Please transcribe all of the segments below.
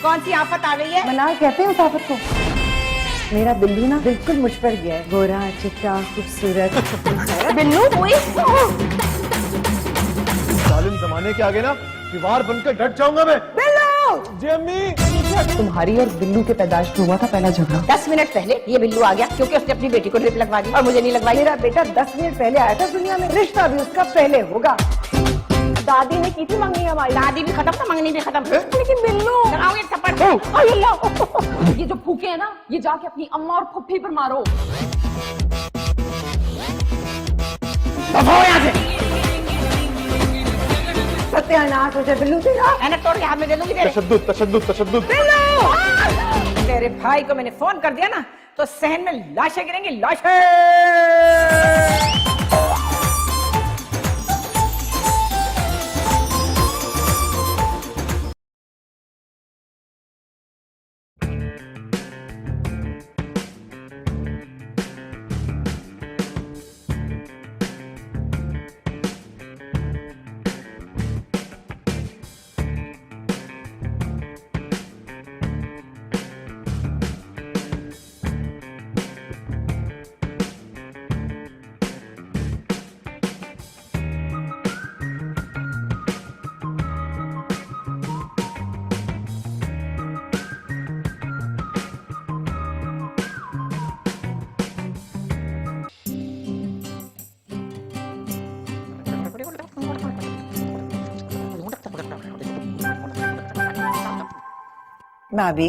कौन सी आफत आ गई है? मनाल कहते हैं उस आफत को। मेरा बिल्लू ना बिल्कुल मुझ पर गया है, गोरा चिट्टा खूबसूरत बिल्लू। जालिम जमाने के आगे ना दीवार बनकर डट जाऊंगा मैं। बिल्लू जी अम्मी। तुम्हारी और बिल्लू के पैदाइश में हुआ था पहला झगड़ा। 10 मिनट पहले ये बिल्लू आ गया क्योंकि उसने अपनी बेटी को ड्रिप लगवा दी और मुझे नहीं लगवाई। मेरा बेटा 10 मिनट पहले आया था दुनिया में, रिश्ता भी उसका पहले होगा। दादी ने की थी मंगनी हमारी। दादी भी खत्म था, मंगनी भी खत्म। लेकिन बिल्लू लगाओ एक थप्पड़। ये जो फूके है ना, ये जाके अपनी अम्मा और फुफ्फी पर मारो। सत्यानाश हो जाए बिल्लू तेरा। ऐनक तोड़ के हाथ में दे दूंगी तेरे। तशद्दुद तशद्दुद तशद्दुद। तेरे भाई को मैंने फोन कर दिया ना तो सहन में लाशें गिरेंगी, लाशें। भाभी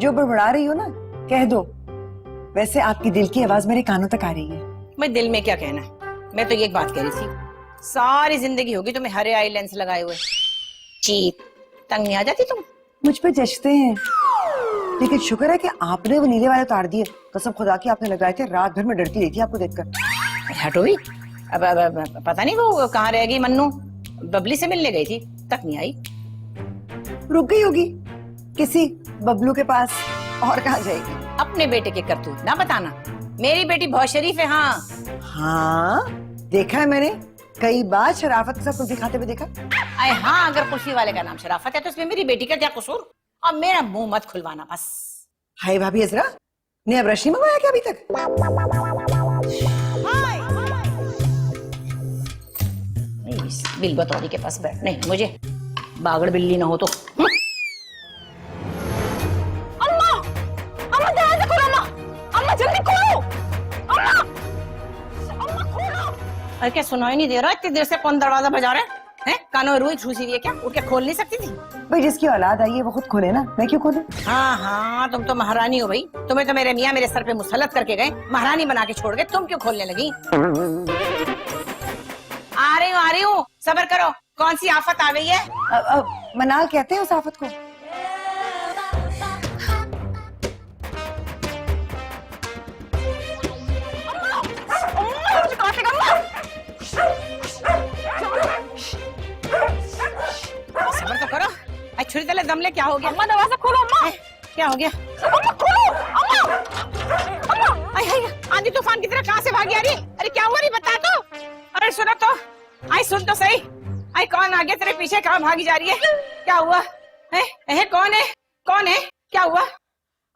जो बड़बड़ा रही हो ना कह दो, वैसे आपकी दिल की आवाज मेरे कानों तक आ रही है। मैं दिल में क्या कहना, मैं तो ये एक बात कह रही थी, सारी जिंदगी होगी तुम्हें हरे आई लेंस लगाए हुए, चीप तंग नहीं आ जाती तुम? मुझ पे जचते हैं, लेकिन शुक्र है कि आपने वो नीले वाले उतार दिए। कसम खुदा की आपने लगाए थे, रात भर में डरती रही थी आपको देखकर। हटो भी। अब पता नहीं वो कहाँ रह गई। मन्नू बबली से मिलने गई थी, तक नहीं आई। रुक गई होगी किसी बबलू के पास, और कहाँ जाएगी। अपने बेटे के करतूत ना बताना, मेरी बेटी बहुत शरीफ है। हाँ हाँ देखा है मैंने कई बार शराफत के साथ कुल्फी खाते हुए देखा। अरे हाँ, अगर कुल्फी वाले का नाम शराफत है तो इसमें मेरी बेटी का क्या कसूर? अब मेरा मुंह मत खुलवाना बस। हाय भाभी अजरा ने अब रश नहीं मंगवाया क्या अभी तक? इस बिल बतौरी के पास बैठने मुझे बागड़ बिल्ली ना हो तो। अम्मा, अम्मा दरवाजा खोलो अम्मा, अम्मा जल्दी खोलो, अम्मा, अम्मा खोलो। अरे क्या सुनाई नहीं दे रहा? इतनी देर से कौन दरवाजा बजा रहा है? कानों में रुई ठूसी हुई है क्या? उठ के खोल नहीं सकती थी? भाई जिसकी औलाद आई है वो खुद खोले ना, मैं क्यों खोलूं? हाँ हाँ, तुम तो महारानी हो भाई। तुम्हें तो मेरे मियाँ मेरे सर पे मुसल्लत करके गए, महारानी बना के छोड़ गए, तुम क्यों खोलने लगी? आ रही हूँ, सब्र करो। कौन सी आफत आ गई है? मनाल कहते हैं उस आफत को। सब्र तो करो। छुरी तले दम ले, क्या हो गया? अम्मा दरवाजा खोलो अम्मा। क्या हो गया? अम्मा खोलो, अम्मा, अम्मा। आंधी तूफान की तरह कहाँ से भागी आ रही? अरे क्या हुआ? नहीं बता तो। अरे सुनो तो, आई सुन तो सही। आई कौन आ गया तेरे पीछे? कहाँ भागी जा रही है? क्या हुआ? है कौन है? कौन है? क्या हुआ?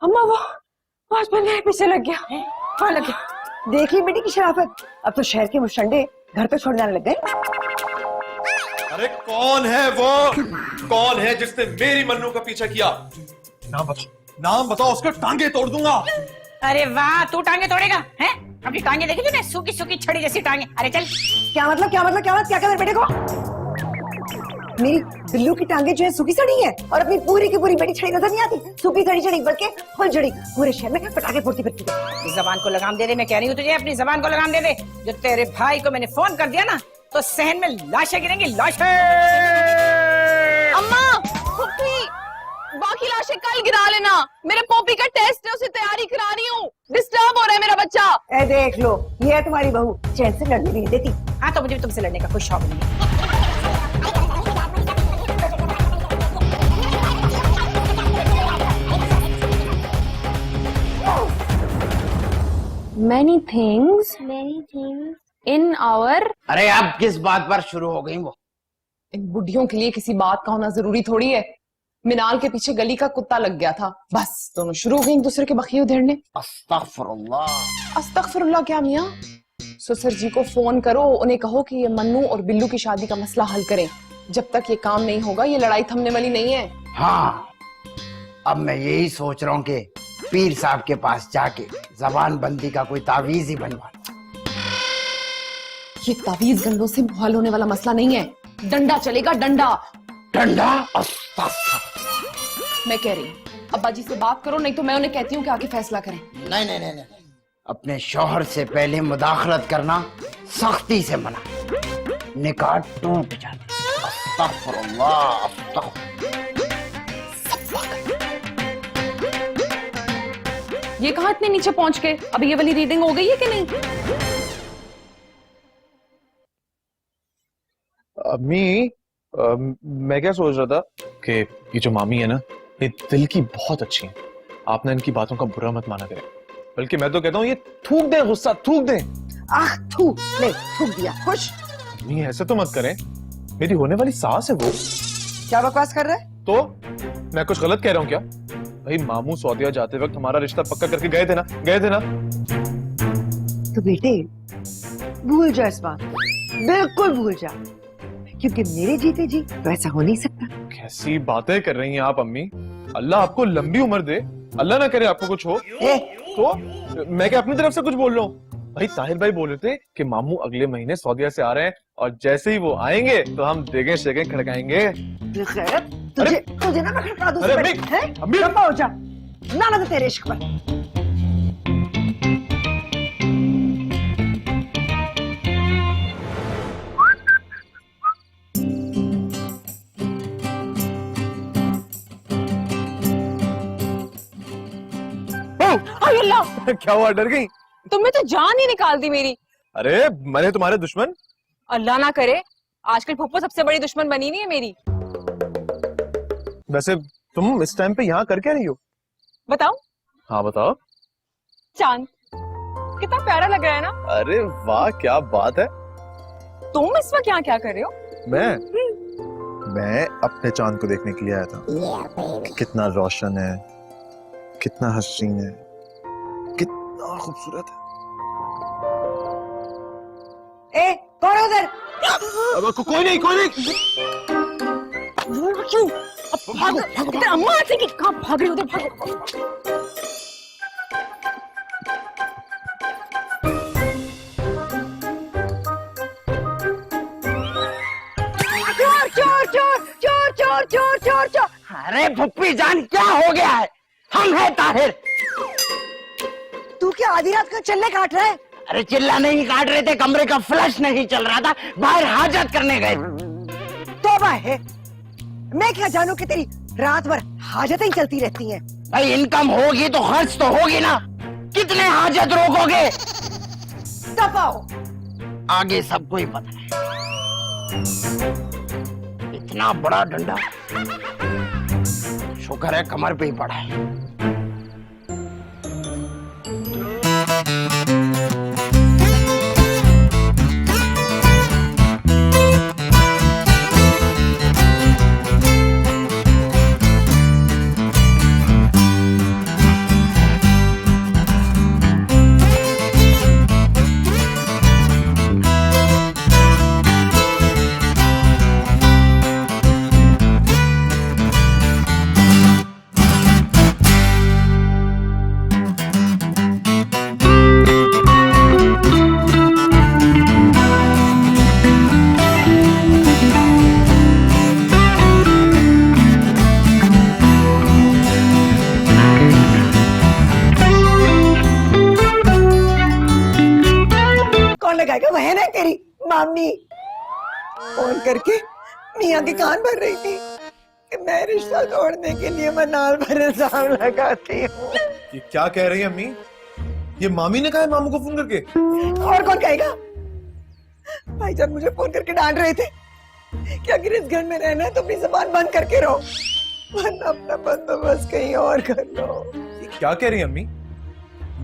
अम्मा वो आज मेरे पीछे लग गया। कौन लग गया? देखिए बेटी की शराफत, अब तो शहर के मुशंडे घर पे छोड़ जाने लग गए। अरे कौन है वो? कौन है जिसने मेरी मन्नू का पीछा किया? नाम बताओ, नाम बताओ, उसके टांगे तोड़ दूंगा। अरे वाह, तू टांगे तोड़ेगा? हैं? अपनी टांगे देखी तूने? सूखी सूखी छड़ी जैसी टांगे। अरे चल। क्या मतलब क्या मतलब क्या मतलब क्या मेरे बेटे को? मेरी बिल्लू की टांगे जो है सूखी सड़ी है, और अपनी पूरी की पूरी बेटी छड़ी नजर नहीं आती। सूखी सड़ी छड़ी बल्कि फुल छड़ी पूरे शहर में पटाखे फोड़ती फिरती है। जबान को लगाम दे दे, मैं कह रही हूँ तुझे, अपनी जबान को लगाम दे दे। जो तेरे भाई को मैंने फोन कर दिया ना तो सहन में लाशें गिरेंगी, लाशें। अम्मा, फुफ्फी, बाकी लाशें कल गिरा लेना। मेरे पोपी का टेस्ट है, उसे तैयारी करा रही हूँ। डिस्टर्ब हो रहा है मेरा बच्चा। ए देख लो, ये है तुम्हारी बहू, चैन से लड़ने नहीं देती। हाँ तो मुझे भी तुमसे लड़ने का कोई शौक नहीं है। Many things in our। अरे अब किस बात पर शुरू हो गई वो? इन बुढ़ियों के लिए किसी बात का होना जरूरी थोड़ी है। मिनाल के पीछे गली का कुत्ता लग गया था, बस दोनों शुरू हो गए एक दूसरे के बखिए उधेड़ने। अस्तगफुरुल्लाह। अस्तगफिरुल्लाह क्या मियाँ? ससुर जी को फोन करो, उन्हें कहो कि ये मन्नू और बिल्लू की शादी का मसला हल करें। जब तक ये काम नहीं होगा ये लड़ाई थमने वाली नहीं है। हाँ, अब मैं यही सोच रहा हूँ कि पीर साहब के पास जाके जबान बंदी का कोई तावीज ही बनवा लूं। ये तावीज गंडों से मुहाल होने वाला मसला नहीं है, डंडा चलेगा, डंडा। डंडा? अस्तगफुरुल्लाह। मैं कह रही हूँ अब्बा जी से बात करो, नहीं तो मैं उन्हें कहती हूँ कि आके फैसला करें। नहीं नहीं नहीं नहीं, अपने शौहर से पहले मुदाखलत करना सख्ती से मना, निकाह टूट जाता। अस्तगफुरुल्लाह, ये कहाँ इतने नीचे पहुंच के? अभी ये वाली रीडिंग हो गई है कि नहीं? अम्मी, मैं क्या सोच रहा था कि ये जो मामी है ना, ये दिल की बहुत अच्छी है। आपने इनकी बातों का बुरा मत माना करें, बल्कि मैं तो कहता हूँ ये थूक दें, गुस्सा थूक दें। आह थू, ले थूक दिया, खुश। अम्मी ऐसे तो मत करें, मेरी होने वाली सास है वो। क्या बकवास कर रहे? तो मैं कुछ गलत कह रहा हूँ क्या? भाई मामू सऊदीया जाते वक्त हमारा रिश्ता पक्का करके गए थे ना, गए थे ना। तो बेटे भूल जा इस बात, बिल्कुल भूल जा, क्योंकि मेरे जीते जी तो ऐसा हो नहीं सकता। कैसी बातें कर रही हैं आप अम्मी? अल्लाह आपको लंबी उम्र दे, अल्लाह ना करे आपको कुछ हो। तो मैं क्या अपनी तरफ से कुछ बोल रहा हूँ? भाई ताहिर भाई बोल रहे थे कि मामू अगले महीने सऊदीया से आ रहे हैं और जैसे ही वो आएंगे तो हम देखें शेखें खड़काएंगे। तुझे तुझे ना मैं खड़का दूं। अरे अम्मी, लंबा हो जा, ना तो तेरे इश्क पर। अल्लाह, क्या हुआ, डर गई? तुमने तो जान ही निकाल दी मेरी। अरे मैंने तुम्हारे दुश्मन? अल्लाह ना करे, आजकल फुप्पो सबसे बड़ी दुश्मन बनी नहीं है मेरी। वैसे तुम इस टाइम पे यहाँ कर क्या रही हो? बताओ। हाँ बताओ। चांद कितना प्यारा लग रहा है ना। अरे वाह, क्या बात है। तुम इस वक्त यहाँ क्या कर रहे हो? मैं अपने चांद को देखने के लिए आया था कि कितना रोशन है, कितना हसीन है, कितना खूबसूरत है। ए कौन है उधर? कोई नहीं, कोई नहीं। भागो भागो, अम्मा आते कि कहाँ भाग रहे हो? उधर भागो। चोर चोर चोर चोर चोर चोर चोर। अरे फुप्पी जान, क्या हो गया है? हम है ताहिर। तू क्या आधी रात का चल्ले काट रहा है? अरे चिल्ला नहीं काट रहे थे, कमरे का फ्लश नहीं चल रहा था, बाहर हाजत करने गए। तौबा है, मैं क्या जानू कि तेरी रात भर हाजतें ही चलती रहती हैं। भाई इनकम होगी तो खर्च तो होगी ना, कितने हाजत रोकोगे? दबाओ। आगे सबको ही पता है। इतना बड़ा डंडा, शुक्र है कमर पे ही पड़ा है। लगाएगा? वह है ना तेरी मामी। फोन करके मियाँ के कान भर रही थी कि मैं रिश्ता तोड़ने के लिए मनाल पर इल्जाम लगाती हूँ। ये क्या कह रही है अम्मी? ये मामी ने कहा है मामू को फोन करके? और कौन कहेगा? भाईजान मुझे फोन करके डांट रहे थे कि अगर इस घर में रहना है तो अपनी जुबान बंद करके रहो, वरना अपना बंदोबस्त कहीं और कर लो। ये क्या कह रही है अम्मी?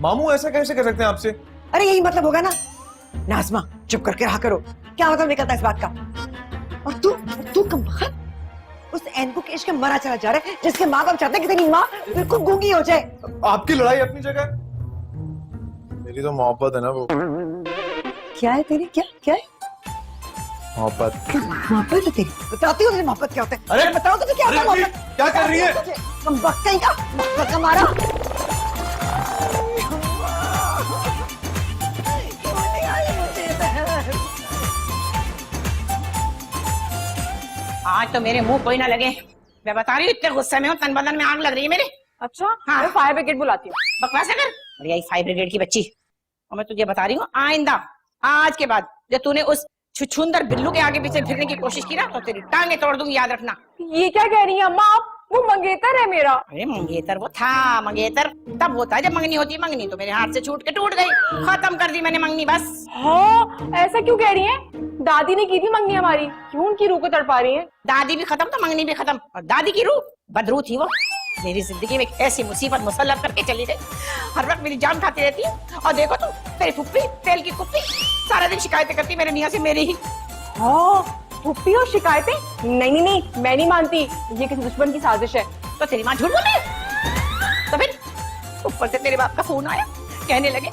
मामू ऐसा कैसे कर सकते हैं आपसे? अरे यही मतलब होगा ना। नाज़मा चुप करके रहा करो, क्या मतलब निकलता है इस बात का? और तू कमाल, उस एनको केश के मरा चला जा रहा है, जिसके माँ बाप चाहते हैं कि तेरी माँ बिल्कुल गूंगी हो जाए। आपकी लड़ाई अपनी जगह, मेरी तो मोहब्बत है ना वो। क्या है तेरी, क्या क्या है मोहब्बत। मोहब्बत है तेरी? बताती हूँ तुझे मोहब्बत क्या होता है। अरे बताओ तुझे क्या होता है अरे मोहब्बत। क्या कर रही है? तुम वक्त कहीं का मोहब्बत का मारा। आज तो मेरे मुंह कोई ना लगे, मैं बता रही हूँ इतने गुस्से में हूँ, तन बदन में आग लग रही है मेरे। अच्छा हाँ। मैं फायर ब्रिगेड बुलाती हूँ। बकवास है कर, और यही फायर ब्रिगेड की बच्ची। और मैं तुझे बता रही हूँ, आइंदा आज के बाद जब तूने उस छुछुंदर बिल्लू के आगे पीछे फिरने की कोशिश की ना तो तेरी टांगे तोड़ दूंगी, याद रखना। ये क्या कह रही है अम्मा आप? वो मंगेतर है मेरा। अरे मंगेतर वो था, मंगेतर तब होता है जब मंगनी होती है। मंगनी तो मेरे हाथ से छूट के टूट गई, खत्म कर दी मैंने मंगनी बस। हाँ ऐसा क्यों कह रही है? दादी ने की थी मंगनी हमारी, क्यों उनकी रूह को तड़पा रही है? दादी भी खत्म तो मंगनी भी खत्म, और दादी की रूह बदरू थी वो। मेरी जिंदगी में एक ऐसी मुसीबत मुसल्लत करके चली गई, हर वक्त मेरी जान खाती रहती है। और देखो तू, तेरी फुप्पी तेल की कुप्पी सारा दिन शिकायतें करती मेरे मियाँ से, मेरी ही। हाँ फुप्पी और शिकायतें? नहीं नहीं नहीं, मैं नहीं मानती, ये किसी दुश्मन की साजिश है। तो तेरी माँ झूठ बोल रही है? तो फिर ऊपर से तेरे बाप का फोन आया, कहने लगे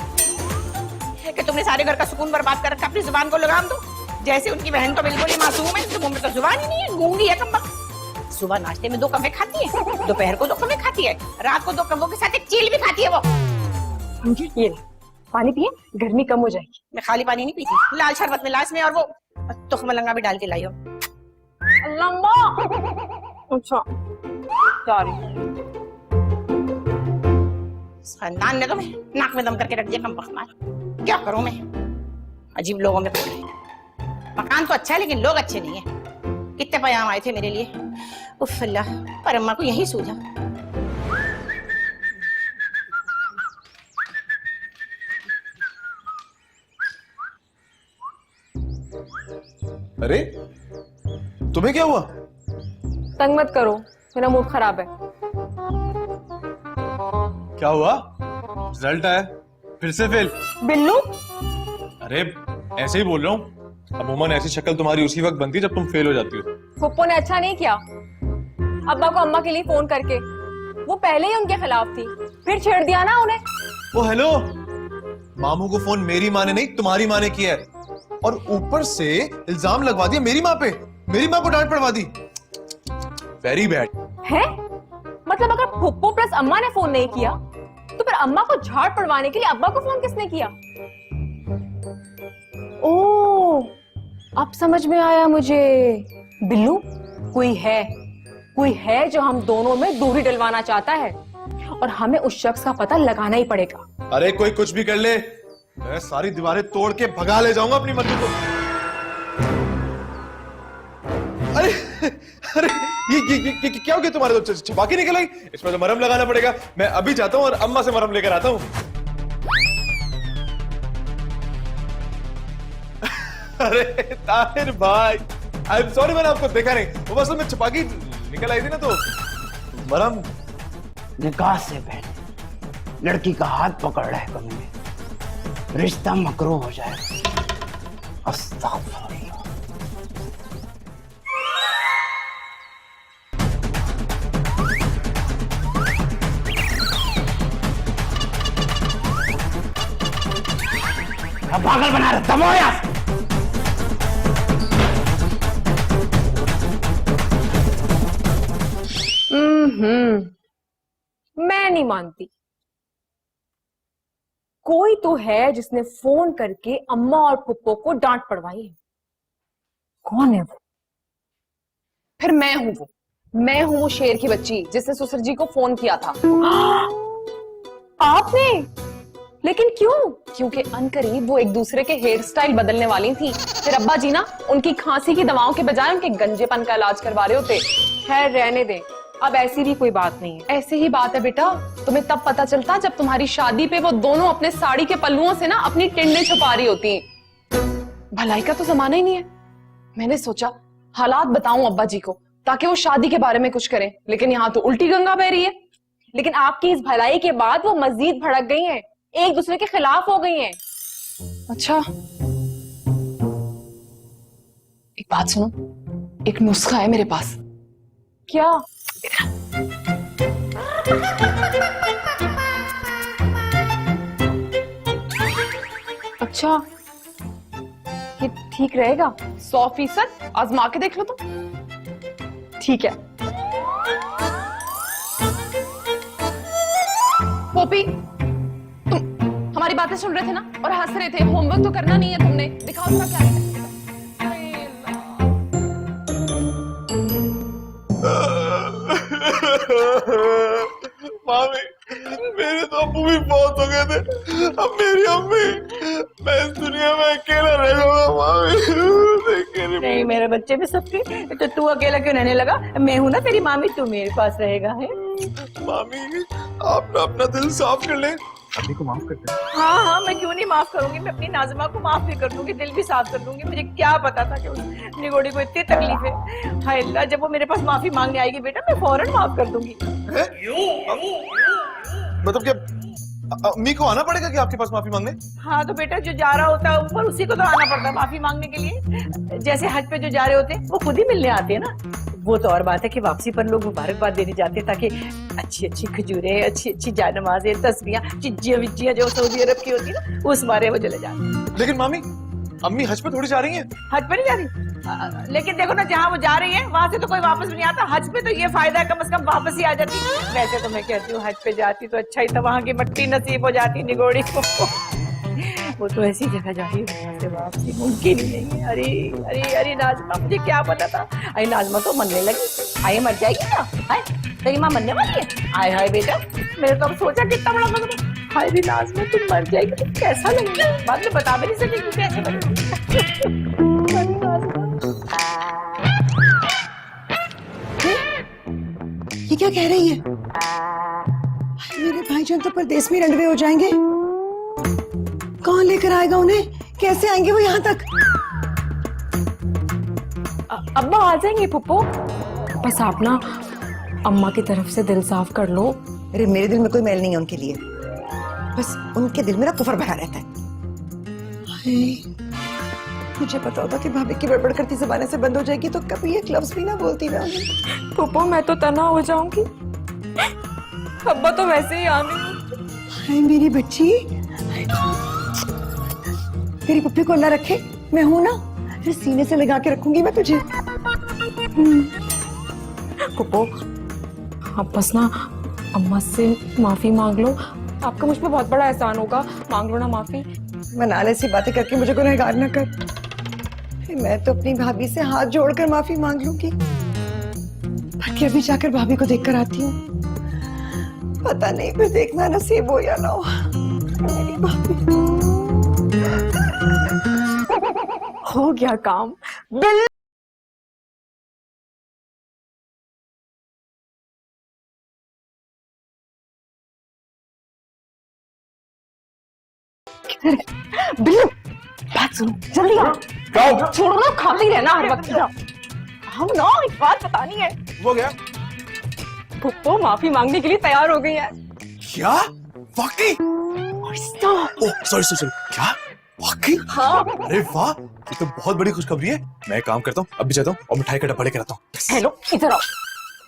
कि तुमने सारे घर का सुकून बर्बाद कर रखा, अपनी जुबान को लगाम दो। जैसे उनकी बहन तो बिल्कुल ही मासूम है, उसके मुंह में तो जुबान ही नहीं है, गूंगी है कमबख्त। सुबह नाश्ते में 2 कव्वे खाती है, दोपहर को 2 कव्वे खाती है, रात को 2 कव्वों के साथ एक चील भी खाती है वो। ये पानी पिए, गर्मी कम हो जाएगी। मैं खाली पानी नहीं पीती, लाल शरबत में लाश में और वो तुखमलंगा भी डाल के लाई हो। लंबा अच्छा सॉरी। खानदान ने तो मैं नाक में दम करके रख दिया, कमबख्त मार। क्या करूं मैं, अजीब लोगों में पड़ रही। मकान तो अच्छा है लेकिन लोग अच्छे नहीं है। कितने पैगाम आए थे मेरे लिए, उफ अल्लाह, पर अम्मा को यही सूझा। अरे तुम्हें क्या हुआ? तंग मत करो, मेरा मूड खराब है। क्या हुआ? रिजल्ट आया, फिर से फेल? बिल्लू अरे ऐसे ही बोल रहा हूँ, अमूमन ऐसी शक्ल तुम्हारी उसी वक्त बनती है जब तुम फेल हो जाती हो। फुप्पो ने अच्छा नहीं किया अब्बा को अम्मा के लिए फोन करके, वो पहले ही उनके खिलाफ थी, फिर छेड़ दिया ना उन्हें। ओ हेलो, मामू को फोन मेरी माँ ने नहीं तुम्हारी माँ ने किया है, और ऊपर से इल्जाम लगवा दिया मेरी माँ पे, मेरी माँ को डांट पड़वा दी। वेरी बैड है। मतलब अगर फुप्पो प्लस अम्मा ने फोन नहीं किया तो फिर अम्मा को झाड़ पड़वाने के लिए अब्बा को फोन किसने किया? ओ अब समझ में आया मुझे। बिल्लू कोई है जो हम दोनों में दूरी डलवाना चाहता है, और हमें उस शख्स का पता लगाना ही पड़ेगा। अरे कोई कुछ भी कर ले, मैं सारी दीवारें तोड़ के भगा ले जाऊंगा अपनी मर्जी को। अरे अरे ये क्या हो गया तुम्हारे? तो छपा के निकल आई, इसमें तो मरहम लगाना पड़ेगा। मैं अभी जाता हूँ और अम्मा से मरहम लेकर आता हूँ। अरे ताहिर भाई, आई एम सॉरी, मैंने आपको देखा नहीं, वो असल में छपा के निकल आई थी ना, तो मरहम। निकाह से पहले लड़की का हाथ पकड़ रहा है कभी में, रिश्ता मकरूह हो जाएगा। अस्तगफुरुल्लाह। पागल बना रहा, दमो यार। मैं नहीं मानती। कोई तो है जिसने फोन करके अम्मा और पुप्पो को डांट पड़वाई है। कौन है वो? फिर मैं हूं वो शेर की बच्ची जिसने सुसर जी को फोन किया था। आपने? लेकिन क्यों? क्योंकि अनकरीब वो एक दूसरे के हेयर स्टाइल बदलने वाली थी। फिर अब्बा जी ना उनकी खांसी की दवाओं के बजाय उनके गंजेपन का इलाज करवा रहे होते। खैर रहने दे, अब ऐसी भी कोई बात नहीं है। ऐसे ही बात है बेटा, तुम्हें तब पता चलता जब तुम्हारी शादी पे वो दोनों अपने साड़ी के पल्लुओं से ना अपनी टिंडे छुपा रही होती। भलाई का तो जमाना ही नहीं है। मैंने सोचा हालात बताऊं अब्बा जी को ताकि वो शादी के बारे में कुछ करें, लेकिन यहाँ तो उल्टी गंगा बह रही है। लेकिन आपकी इस भलाई के बाद वो मजीद भड़क गई हैं, एक दूसरे के खिलाफ हो गई हैं। अच्छा एक बात सुनो, एक नुस्खा है मेरे पास, क्या? अच्छा, ये ठीक रहेगा? 100% आजमा के देख लो तो। ठीक है। पोपी, तुम हमारी बातें सुन रहे थे ना और हंस रहे थे। होमवर्क तो करना नहीं है तुमने। दिखाओ थोड़ा क्या है। मामी, मेरे तो अब्बू भी बहुत हो गए थे, अब मेरी अम्मी। मैं इस दुनिया में अकेला रह जाऊंगा मामी। नहीं मेरे बच्चे भी सबके, तो तू अकेला क्यों रहने लगा? मैं हूं ना तेरी मामी, तू मेरे पास रहेगा है। मामी, आप ना अपना दिल साफ कर लें, अभी को माफ करते हैं। हाँ हाँ, मैं क्यों नहीं माफ करूंगी, मैं अपनी नाज़िमा को माफ भी कर दूंगी, दिल भी साफ कर दूंगी। मुझे क्या पता था कि उस निगोड़ी को इतनी तकलीफ है। हाय अल्लाह, जब वो मेरे पास माफी मांगने आएगी बेटा, मैं फौरन माफ कर दूंगी। मतलब क्या अम्मी को आना पड़ेगा कि आपके पास माफी मांगने? हाँ तो बेटा, जो जा रहा होता है ऊपर, उसी को तो आना पड़ता है माफी मांगने के लिए। जैसे हज पे जो जा रहे होते हैं वो खुद ही मिलने आते हैं ना। वो तो और बात है कि वापसी पर लोग मुबारकबाद देने जाते हैं, ताकि अच्छी अच्छी खजूरें, अच्छी अच्छी जानमाजें, तस्बीहां, चिज्जियां विज्जियां जो सऊदी अरब की होती है ना, उस बारे में चले जाते हैं। लेकिन मामी, अम्मी हज पे थोड़ी जा रही हैं। हज पे नहीं जा रही, लेकिन देखो ना, जहाँ वो जा रही है वहां से तो कोई वापस भी नहीं आता। हज पे तो ये फायदा है, कम से कम वापस ही आ जाती। वैसे तो मैं कहती हूँ हज पे जाती तो अच्छा ही था, वहां की मट्टी नसीब हो जाती निगोड़ी को। वो तो ऐसी जगह जा रही है, वहां से वापसी मुमकिन ही नहीं है। अरे अरे अरे नाज़िमा, मुझे क्या पता था। अरे नाज़िमा तो मरने लगी, आए मर जाएगी ना। हाय, तेरी माँ मरने वाली है? आए हाय बेटा, मैंने तो अब सोचा कितना बड़ा मगर। हाय रे नाज़िमा, तुम मर जाएगी तो कैसा लगेगा? बाद में बता भी नहीं सकेगी कैसे लगेगी। ये क्या कह रही है? मेरे भाईजान तो परदेश में रंडवे हो जाएंगे। कौन लेकर आएगा उन्हें? कैसे आएंगे वो यहाँ तक? अब्बा आ जाएंगे पुप्पो, बस आप ना अम्मा की तरफ से दिल साफ कर लो। अरे मेरे दिल में कोई मैल नहीं है उनके लिए, बस उनके दिल में ना कुफर भरा रहता है। हाय, मुझे पता होता कि भाभी की बड़बड़ करती ज़बान से बंद हो जाएगी तो कभी ये लफ्ज़ भी ना बोलती मैं उन्हें। पुप्पो, मैं तो तना हो जाऊंगी। अब्बा तो वैसे ही आ नहीं। हाय मेरी बच्ची, तेरी पप्पी को अल्लाह रखे, मैं हूं ना, फिर सीने से लगा के रखूंगी मैं तुझे। पुप्पो, आप बस ना अम्मा से माफी मांग लो। आपका मुझ पे बहुत बड़ा एहसान होगा, मांग लो ना माफी। मनाले सी बातें करके मुझे गुनहगार न कर। मैं तो अपनी भाभी से हाथ जोड़कर माफी मांग लूंगी, बाकी अभी जाकर भाभी को देखकर आती हूँ। पता नहीं फिर देखना नसीब हो या ना हो। मेरी भाभी, हो गया काम। बिल बिल्लू, बात सुनो, जल्दी आओ। छोड़ो ना, खाते ही रहना हर वक्त। हम ना एक बात बतानी है। वो गया पुप्पो माफी मांगने के लिए तैयार हो गई है। क्या? वाकई? ओह सॉरी सॉरी, क्या वाकई? हाँ। अरे वाह, ये तो बहुत बड़ी खुशखबरी है। मैं एक काम करता हूँ, अभी जाता हूँ और मिठाई का डब्बा लेकर आता हूँ। हेलो, इधर आओ।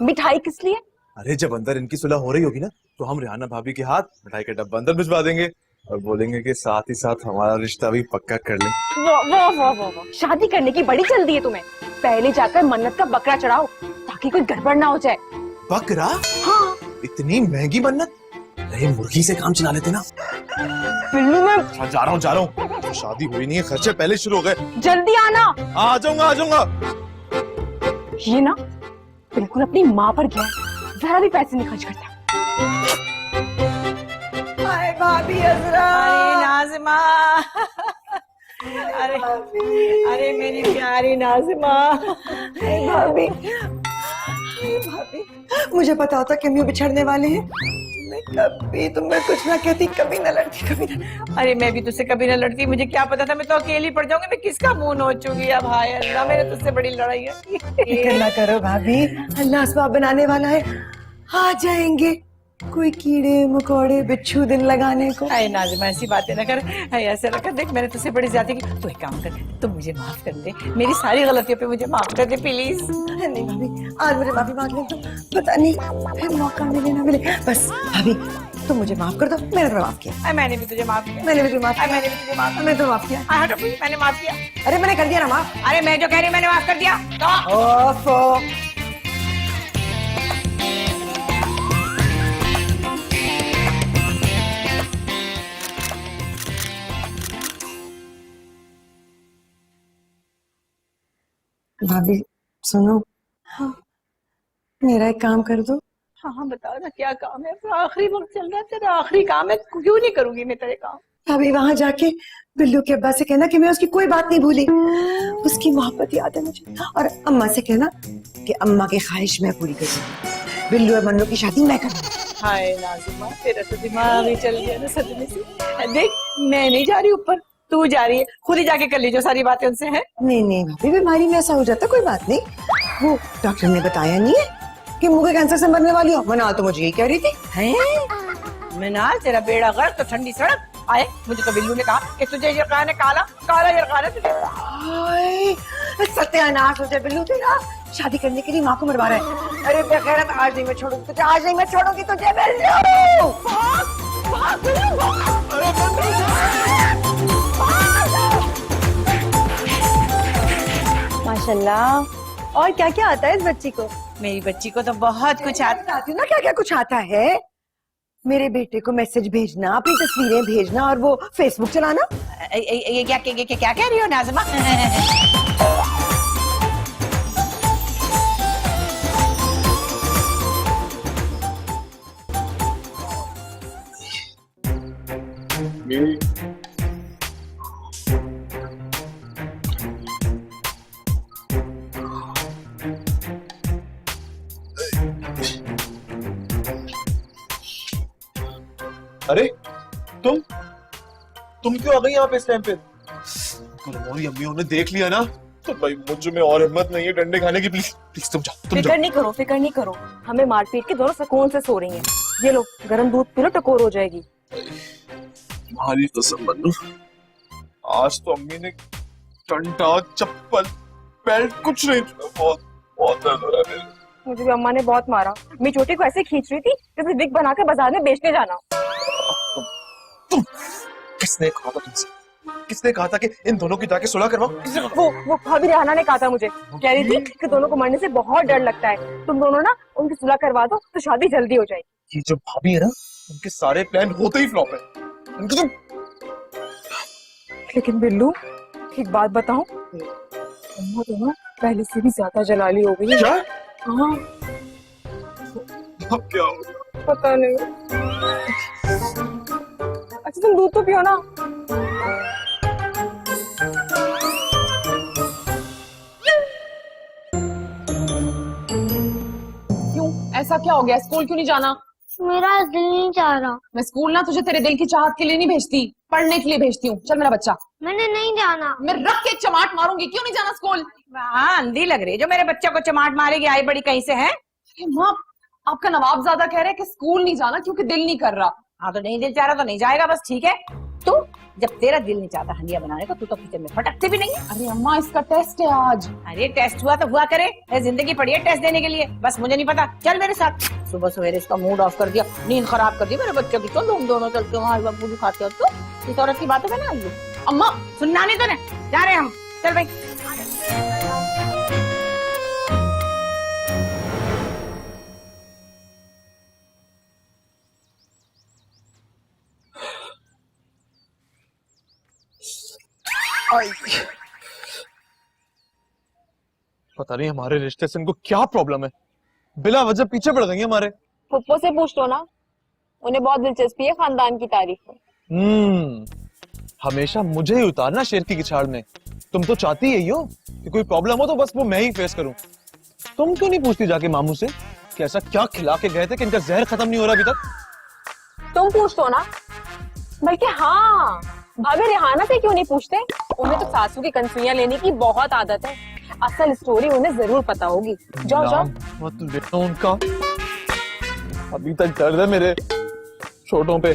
मिठाई किस लिए? अरे जब अंदर इनकी सुलह हो रही होगी ना, तो हम रिहाना भाभी के हाथ मिठाई का डब्बा अंदर भिजवा देंगे और बोलेंगे कि साथ ही साथ हमारा रिश्ता भी पक्का कर लें। वाह वाह वाह वाह वाह, शादी करने की बड़ी जल्दी है तुम्हें। पहले जाकर मन्नत का बकरा चढ़ाओ ताकि कोई गड़बड़ ना हो जाए। बकरा? हाँ। इतनी महंगी मन्नत? नहीं, मुर्गी से काम चला लेते ना। बिल्लू, मैं जा रहा हूँ। तो शादी हुई नहीं है, खर्चे पहले शुरू हो गए। जल्दी आना। आ जाऊंगा। ये ना बिल्कुल अपनी माँ पर गया है, जरा भी पैसे नहीं खर्च करता। हाय भाभी अजरा। अरे नाज़िमा, अरे अरे मेरी प्यारी नाज़िमा। हाय भाभी, हाय भाभी, मुझे पता होता कि हम यूं बिछड़ने वाले हैं, मैं कभी तुम्हें कुछ ना कहती, कभी ना लड़ती, कभी ना। अरे मैं भी तुझसे कभी ना लड़ती, मुझे क्या पता था, मैं तो अकेली पड़ जाऊंगी। मैं किसका मुंह नोचूंगी अब? हाय अल्लाह, मेरे तुझसे बड़ी लड़ाई है। फिक्र ना करो भाभी, अल्लाह असबाब बनाने वाला है, आ जाएंगे। कोई कीड़े मकोड़े बिच्छू दिल लगाने को। अरे नाज़िमा ऐसी बातें ना कर। अरे ऐसे रखा, देख मैंने तुझसे बड़ी ज्यादा की। तू एक काम कर, तू मुझे माफ कर दे, मेरी सारी गलतियों पे मुझे माफ कर दे प्लीज। नहीं भाभी, आज मुझे माफी मांग ले तो पता नहीं फिर मौका मिले ना मिले। बस भाभी तुम मुझे माफ कर दो, मैंने तो माफ किया। अरे मैंने भी तुझे माफ किया। मैंने भी तुम्हें माफ अरे मैंने भी तुझे माफ किया। मैंने तो माफ किया। किया। हटो प्लीज, मैंने माफ किया। अरे मैंने कर दिया ना माफ। अरे मैं जो कह रही हूँ मैंने माफ कर दिया तो। ओफो। भाभी सुनो, हाँ मेरा एक काम कर दो। हाँ हाँ बताओ ना क्या काम है। तो आखिरी वक्त चल रहा है, तेरा आखिरी काम है, क्यों नहीं करूंगी मैं तेरे काम। भाभी वहां जाके बिल्लू के अब्बा से कहना कि मैं उसकी कोई बात नहीं भूली, उसकी मोहब्बत याद है मुझे। और अम्मा से कहना कि अम्मा की ख्वाहिश मैं पूरी करूंगी, बिल्लू और मन्नू की शादी मैं करूंगी। हाय नाज़िमा, तेरा तो दिमाग ही चल गया ना सदमे से। देख मैं नहीं जा रही ऊपर, तू जा रही है, खुद ही जाके कर लीजिए सारी बातें उनसे। है नहीं नहीं भाभी, बीमारी में ऐसा हो जाता कोई बात नहीं। वो डॉक्टर ने बताया नहीं है कि मुंह के कैंसर से मरने वाली हो। मना तो मुझे यही कह रही थी। हैं मिनाल, तेरा बेड़ा गर्क तो ठंडी सड़क आए। मुझे तो बिल्लू ने कहा कि तुझे यरकान है काला, काला यरकान है तुझे। हाय, सत्यानाश हो जाए बिल्लू तेरा। शादी करने के लिए माँ को मरवा रहा है। अरे बेगैरत, आज नहीं मैं छोड़ूंगी तुझे, आज नहीं मैं छोड़ूंगी तुझे बिल्लू। माशाल्लाह। और क्या क्या आता है इस बच्ची को? मेरी बच्ची को तो बहुत कुछ आता। बताती हूँ ना क्या क्या कुछ आता है। मेरे बेटे को मैसेज भेजना, अपनी तस्वीरें भेजना और वो फेसबुक चलाना। ये क्या कह रही हो नाज़िमा? अरे तुम क्यों आ गई यहाँ पे इस टाइम पे? तुम्हारी अम्मियों ने देख लिया ना तो भाई मुझ में और हिम्मत नहीं है डंडे खाने की। प्लीज प्लीज तुम जाओ, तुम फिक्र जाओ। नहीं करो, फिक्र नहीं करो। हमें मारपीट के दोनों सुकून से सो रही हैं। ये लो गर्म दूध पी लो, टकोर हो जाएगी। तुम्हारी कसम मन्नू, आज तो अम्मी ने डंडा, चप्पल, बेल्ट कुछ नहीं छुआ। बहुत बहुत दर्द हो रहा है मेरे। मुझे भी अम्मा ने बहुत मारा। मेरी चोटी को ऐसे खींच रही थी जैसे विग बनाकर बाजार में बेचने जाना। किसने कहा था तुमसे? किसने कहा था कि इन दोनों की जाके सुलह करवाओ? किसने कहा? वो भाभी रेहाना ने कहा था मुझे। कह रही थी कि दोनों को मरने से बहुत डर लगता है, तुम दोनों ना उनकी सुलह करवा दो तो शादी जल्दी हो जाएगी। ये जो भाभी है ना, उनके सारे प्लान होते ही फ्लॉप है। उनकी तो लेकिन बिल्लू एक बात बताऊं, अम्मा तो ना पहले से भी ज्यादा जलाली हो गई है। क्या? हाँ अब क्या होगा? पता नहीं। अच्छा तुम दूध तो पियो ना। क्यों, ऐसा क्या हो गया? स्कूल क्यों नहीं जाना? मेरा आज दिल नहीं चाह रहा। मैं स्कूल ना तुझे तेरे दिल की चाहत के लिए नहीं भेजती, पढ़ने के लिए भेजती हूँ। चल मेरा बच्चा। मैंने नहीं जाना। मैं रख के चमाट मारूंगी। क्यों नहीं जाना स्कूल? हाँ अंधी लग रही है जो मेरे बच्चे को चमाट मारेगी। आई बड़ी कहीं से है। माँ, आपका नवाब ज्यादा कह रहे हैं कि स्कूल नहीं जाना क्योंकि दिल नहीं कर रहा। हाँ तो नहीं दिल चाह रहा तो नहीं जाएगा, बस ठीक है। तू जब तेरा दिल नहीं चाहता हंडिया बनाने को, तू तो किचन में फटकती भी नहीं है। अरे अम्मा, इसका टेस्ट है आज। अरे टेस्ट हुआ तो हुआ करे, ये जिंदगी पड़ी है टेस्ट देने के लिए। बस मुझे नहीं पता, चल मेरे साथ। सुबह सवेरे इसका मूड ऑफ कर दिया, नींद खराब कर दी मेरे बच्चों की। तो तुम दोनों चलते हो हलवा पूरी खाते हो तो इस औरत की बातों में ना आइए। अम्मा सुनना नहीं तो ना, जा रहे हैं हम। चल भाई। पता नहीं हमारे रिश्ते से इनको क्या प्रॉब्लम है, बिला वजह पीछे पड़ देंगे हमारे। पप्पो से पूछ लो ना, उन्हें बहुत दिलचस्पी है खानदान की तारीफ में। हमेशा मुझे ही उतारना शेर की किछाड़ में। तुम तो चाहती यही हो कि कोई प्रॉब्लम हो तो बस वो मैं ही फेस करूं। तुम क्यों नहीं पूछती जाके मामू से कि ऐसा क्या खिला के गए थे कि इनका जहर खत्म नहीं हो रहा अभी तक? तुम पूछ लो ना। बल्कि हाँ, भाभी रेहाना से क्यों नहीं पूछते? उन्हें तो सासू की कंसुइयां लेने की बहुत आदत है। असल स्टोरी उन्हें जरूर पता होगी। जाओ जाओ। मत लेना उनका। अभी तक दर्द है मेरे छोटों पे।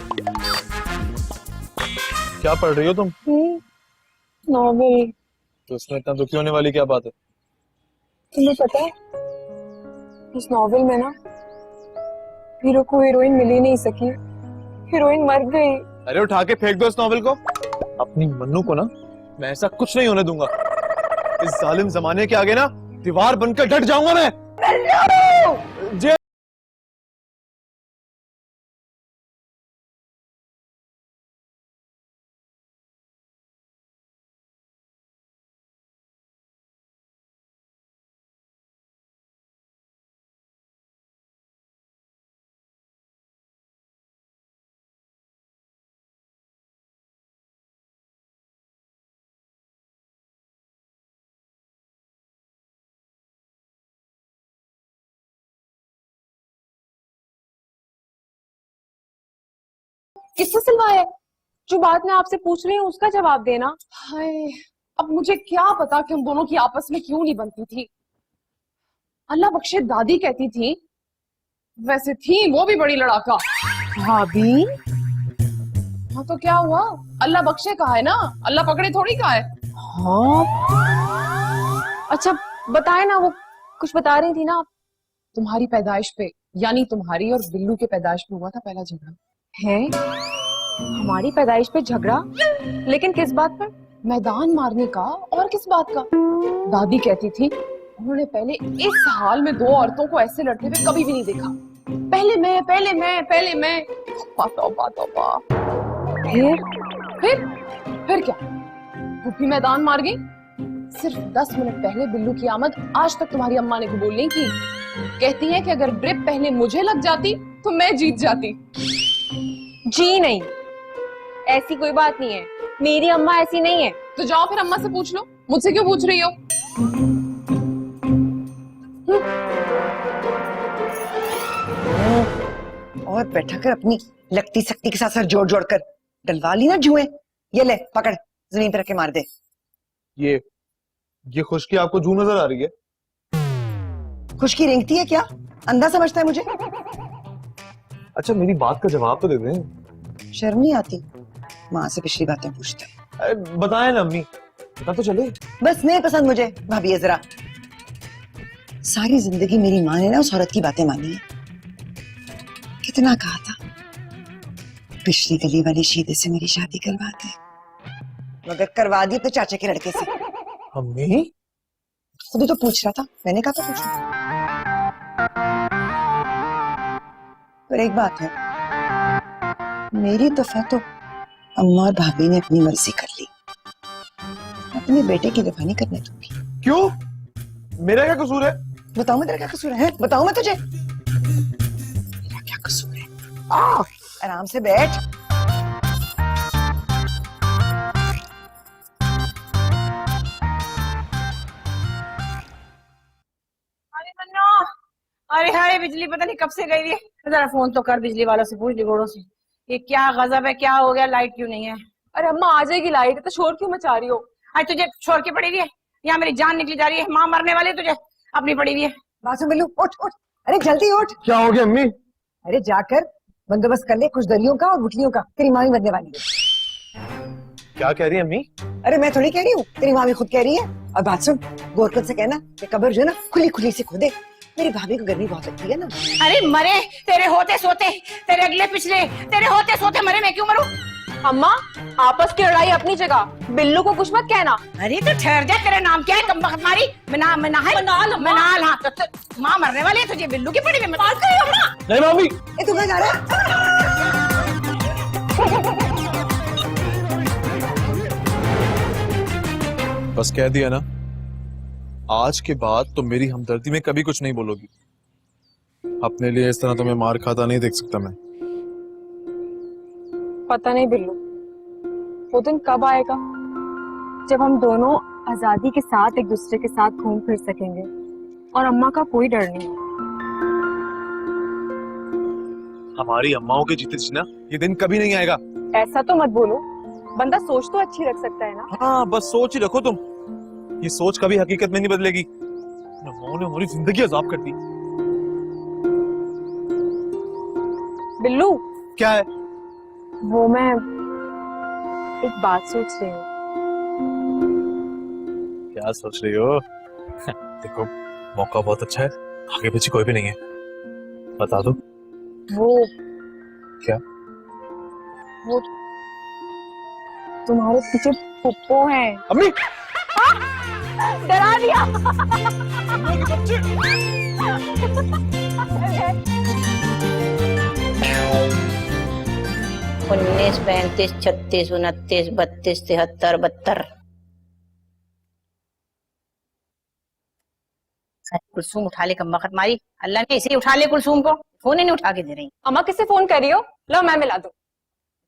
क्या पढ़ रही हो तुम? नॉवेल। तो इसमें इतना दुखी होने वाली क्या बात है? तुम्हें पता है इस नॉवेल में ना हीरो को हीरोइन मिल ही नहीं सकी, हीरोइन मर गई। अरे उठा के फेंक दो इस नॉवेल को। अपनी मन्नू को ना मैं ऐसा कुछ नहीं होने दूंगा। इस जालिम जमाने के आगे ना दीवार बनकर डट जाऊंगा मैं। जे किससे सिलवाया है? जो बात मैं आपसे पूछ रही हूँ उसका जवाब देना। हाय, अब मुझे क्या पता कि हम दोनों की आपस में क्यों नहीं बनती थी। अल्लाह बख्शे दादी कहती थी, वैसे थी वो भी बड़ी लड़ाका। भाभी हाँ तो क्या हुआ, अल्लाह बख्शे कहा है ना, अल्लाह पकड़े थोड़ी कहा है। हाँ, अच्छा बताए ना, वो कुछ बता रही थी ना आप। तुम्हारी पैदाइश पे, यानी तुम्हारी और बिल्लू के पैदाइश पे हुआ था पहला झगड़ा। है हमारी पैदाइश पे झगड़ा? लेकिन किस बात पर? मैदान मारने का, और किस बात का। दादी कहती थी उन्होंने पहले इस हाल में दो औरतों को ऐसे लड़ते हुए कभी भी नहीं देखा। पहले मैं, पहले मैं, पहले मैं। तौबा तौबा। फिर क्या, वो भी मैदान मार गई। सिर्फ 10 मिनट पहले बिल्लू की आमद आज तक तुम्हारी अम्मा ने कबूल नहीं की। कहती है कि अगर ड्रिप पहले मुझे लग जाती तो मैं जीत जाती। जी नहीं, ऐसी कोई बात नहीं है, मेरी अम्मा ऐसी नहीं है। तो जाओ फिर अम्मा से पूछ लो, मुझसे क्यों पूछ रही हो? और बैठा कर अपनी लगती सकती के साथ सर जोड़ जोड़ कर डलवा ली ना जुए। ये ले पकड़, जमीन पर रख के मार दे। ये खुशकी आपको जू नजर आ रही है? खुशकी रेंगती है क्या? अंधा समझता है मुझे? अच्छा मेरी बात का जवाब तो दे दें। शर्म नहीं आती? माँ से पिछली बातें पूछते। अरे बताए ना अम्मी, पता तो चले। बस नहीं पसंद मुझे भाभी है जरा। सारी जिंदगी मेरी माँ ने ना उस औरत की बातें मानी है। कितना कहा था पिछली गली वाली शीदे से मेरी शादी करवा दे, मगर करवा दी अपने चाचा के लड़के से। अम्मी तभी तो पूछ रहा था, मैंने कहा था पूछना। पर एक बात है, मेरी दफा तो अम्मा और भाभी ने अपनी मर्जी कर ली, अपने बेटे की दफा नहीं करने दूंगी। क्यों? मेरा क्या कसूर है? बताऊं मैं तेरा क्या कसूर है? बताऊं मैं तुझे मेरा क्या कसूर है? आराम से बैठ। अरे मन्नो, अरे हाय बिजली पता नहीं कब से गई है। जरा फोन तो कर बिजली वालों से, पूछ घोड़ों से ये क्या गजब है, क्या हो गया, लाइट क्यों नहीं है? अरे अम्मा आ जाएगी लाइट, तो शोर क्यों मचा रही हो? आज तुझे छोड़ के पड़ी हुई है, यहाँ मेरी जान निकली जा रही है, माँ मरने वाली है, तुझे अपनी पड़ी हुई है। बासु बिल्लू उठ उठ, अरे जल्दी उठ। क्या हो गया अम्मी? अरे जाकर बंदोबस्त कर ले कुछ दलियों का और गुठलियों का, तेरी माँ भी बनने वाली है। क्या कह रही है अम्मी? अरे मैं थोड़ी कह रही हूँ, तेरी माँ भी खुद कह रही है। और बात सुन, गोरखत से कहना कि कब्र जो है ना खुली खुली से खोदे, मेरी भाभी को गर्मी बहुत लगती है ना। अरे मरे तेरे होते सोते, तेरे अगले पिछले, तेरे होते सोते मरे, मैं क्यों मरूं? अम्मा आपस की लड़ाई अपनी जगह, बिल्लू को कुछ मत कहना। अरे तो ठहर जा, तेरा नाम क्या है? कमबख्त मारी मनाल। हाँ तो माँ मरने वाली है, तुझे बिल्लू की पड़ी हुई बात करी अम्मा। नहीं भाभी, ये तू कहाँ जा रहा है? बस कह दिया ना, आज के बाद तो मेरी हमदर्दी में कभी कुछ नहीं बोलोगी। अपने लिए इस तरह तो मैं मार खाता नहीं देख सकता मैं। पता नहीं बिल्लू, वो दिन कब आएगा जब हम दोनों आजादी के साथ एक दूसरे के साथ घूम फिर सकेंगे और अम्मा का कोई डर नहीं। हमारी अम्माओं के जीते जी ना ये दिन कभी नहीं आएगा। ऐसा तो मत बोलो, बंदा सोच तो अच्छी रख सकता है ना। हाँ बस सोच ही रखो तुम, ये सोच कभी हकीकत में नहीं बदलेगी। अम्माओं ने हमारी जिंदगी अजाब कर दी। बिल्लू, क्या है? वो मैं एक बात सोच रही हूँ। क्या सोच रही हो? देखो, मौका बहुत अच्छा है, आगे पीछे कोई भी नहीं है, बता दो। वो क्या? वो तुम्हारे पीछे पुप्पो है। अम्मी! डरा दिया। 19, 35, 36, 29, 32, 73, 72। कुलसूम उठा ले, कम वक्त मारी। अल्लाह ने इसे उठा ले कुलसूम को, फोन ही नहीं उठा के दे रही। अम्मा किससे फोन कर रही हो? लो मैं मिला दूं।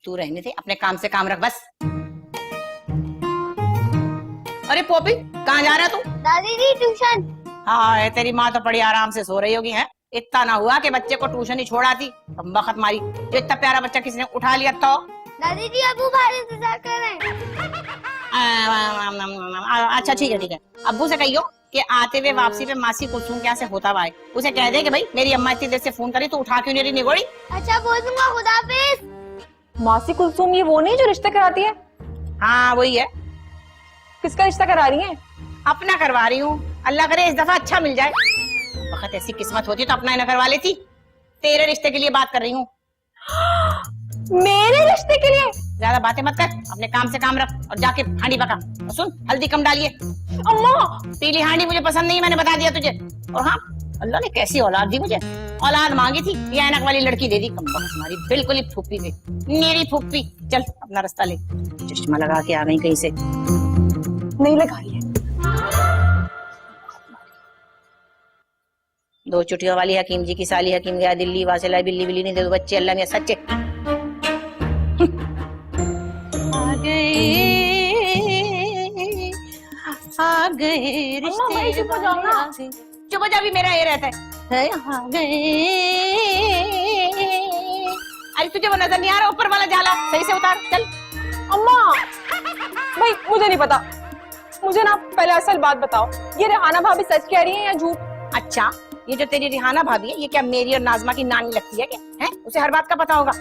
तू रहने दे, अपने काम से काम रख बस। अरे पॉपी, कहाँ जा रहा तू? दादी जी ट्यूशन। हाँ है, तेरी माँ तो बड़ी आराम से सो रही होगी। है इतना ना हुआ कि बच्चे को ट्यूशन ही छोड़ा थी, कम वक्त मारी। जो इतना प्यारा बच्चा किसी ने उठा लिया तो। दादी जी अबू बाहर इंतजार कर रहे हैं। अच्छा ठीक है ठीक है, अब्बू से कहियो कि आते हुए वापसी पे मासी कुलसूम के यहाँ से होता हुआ आए। उसे कह दे कि भाई मेरी अम्मा इतनी देर से फोन करी तो उठा क्यों नहीं रही निगोड़ी। अच्छा बोल दूंगा, खुदा हाफिज। मासी कुलसूम ये वो नहीं जो रिश्ते कराती है? हाँ वही है। किसका रिश्ता करा रही है? अपना करवा रही हूँ, अल्लाह करे इस दफा अच्छा मिल जाए। वक्त ऐसी किस्मत होती तो अपना ही न करवा लेती। तेरे रिश्ते के लिए बात कर रही हूँ। मेरे रिश्ते के लिए? ज्यादा बातें मत कर, अपने काम से काम रख और जाके हांडी पका। और सुन, हल्दी कम डालिए। अम्मा पीली हांडी मुझे पसंद नहीं, मैंने बता दिया तुझे। और हाँ, अल्लाह ने कैसी औलाद दी मुझे। औलाद मांगी थी, ये ऐनक वाली लड़की दे दी। हमारी बिल्कुल ही फूफी में, मेरी फूफी। चल अपना रास्ता ले, चश्मा लगा के आ गई कहीं से। नहीं लगा रही है। 2 चुटियों वाली हकीम जी की साली, हकीम गया दिल्ली, वहां से लाई बिल्ली बिल्ली नहीं दे दो बच्चे। अल्लाह मियां सच्चे। आ गए रिश्ते। चुप हो जाओ ना। चुप हो जा, भी मेरा ये रहता है। आ गए। अरे तुझे वो नजर नहीं आ रहा ऊपर वाला जाला? सही से उतार चल। अम्मा भाई मुझे नहीं पता, मुझे ना पहले असल बात बताओ, ये रेहाना भाभी सच कह रही है या झूठ? अच्छा, ये जो तेरी रिहाना भाभी है, ये क्या मेरी और नाजमा की नानी लगती है क्या? है उसे हर बात का पता होगा।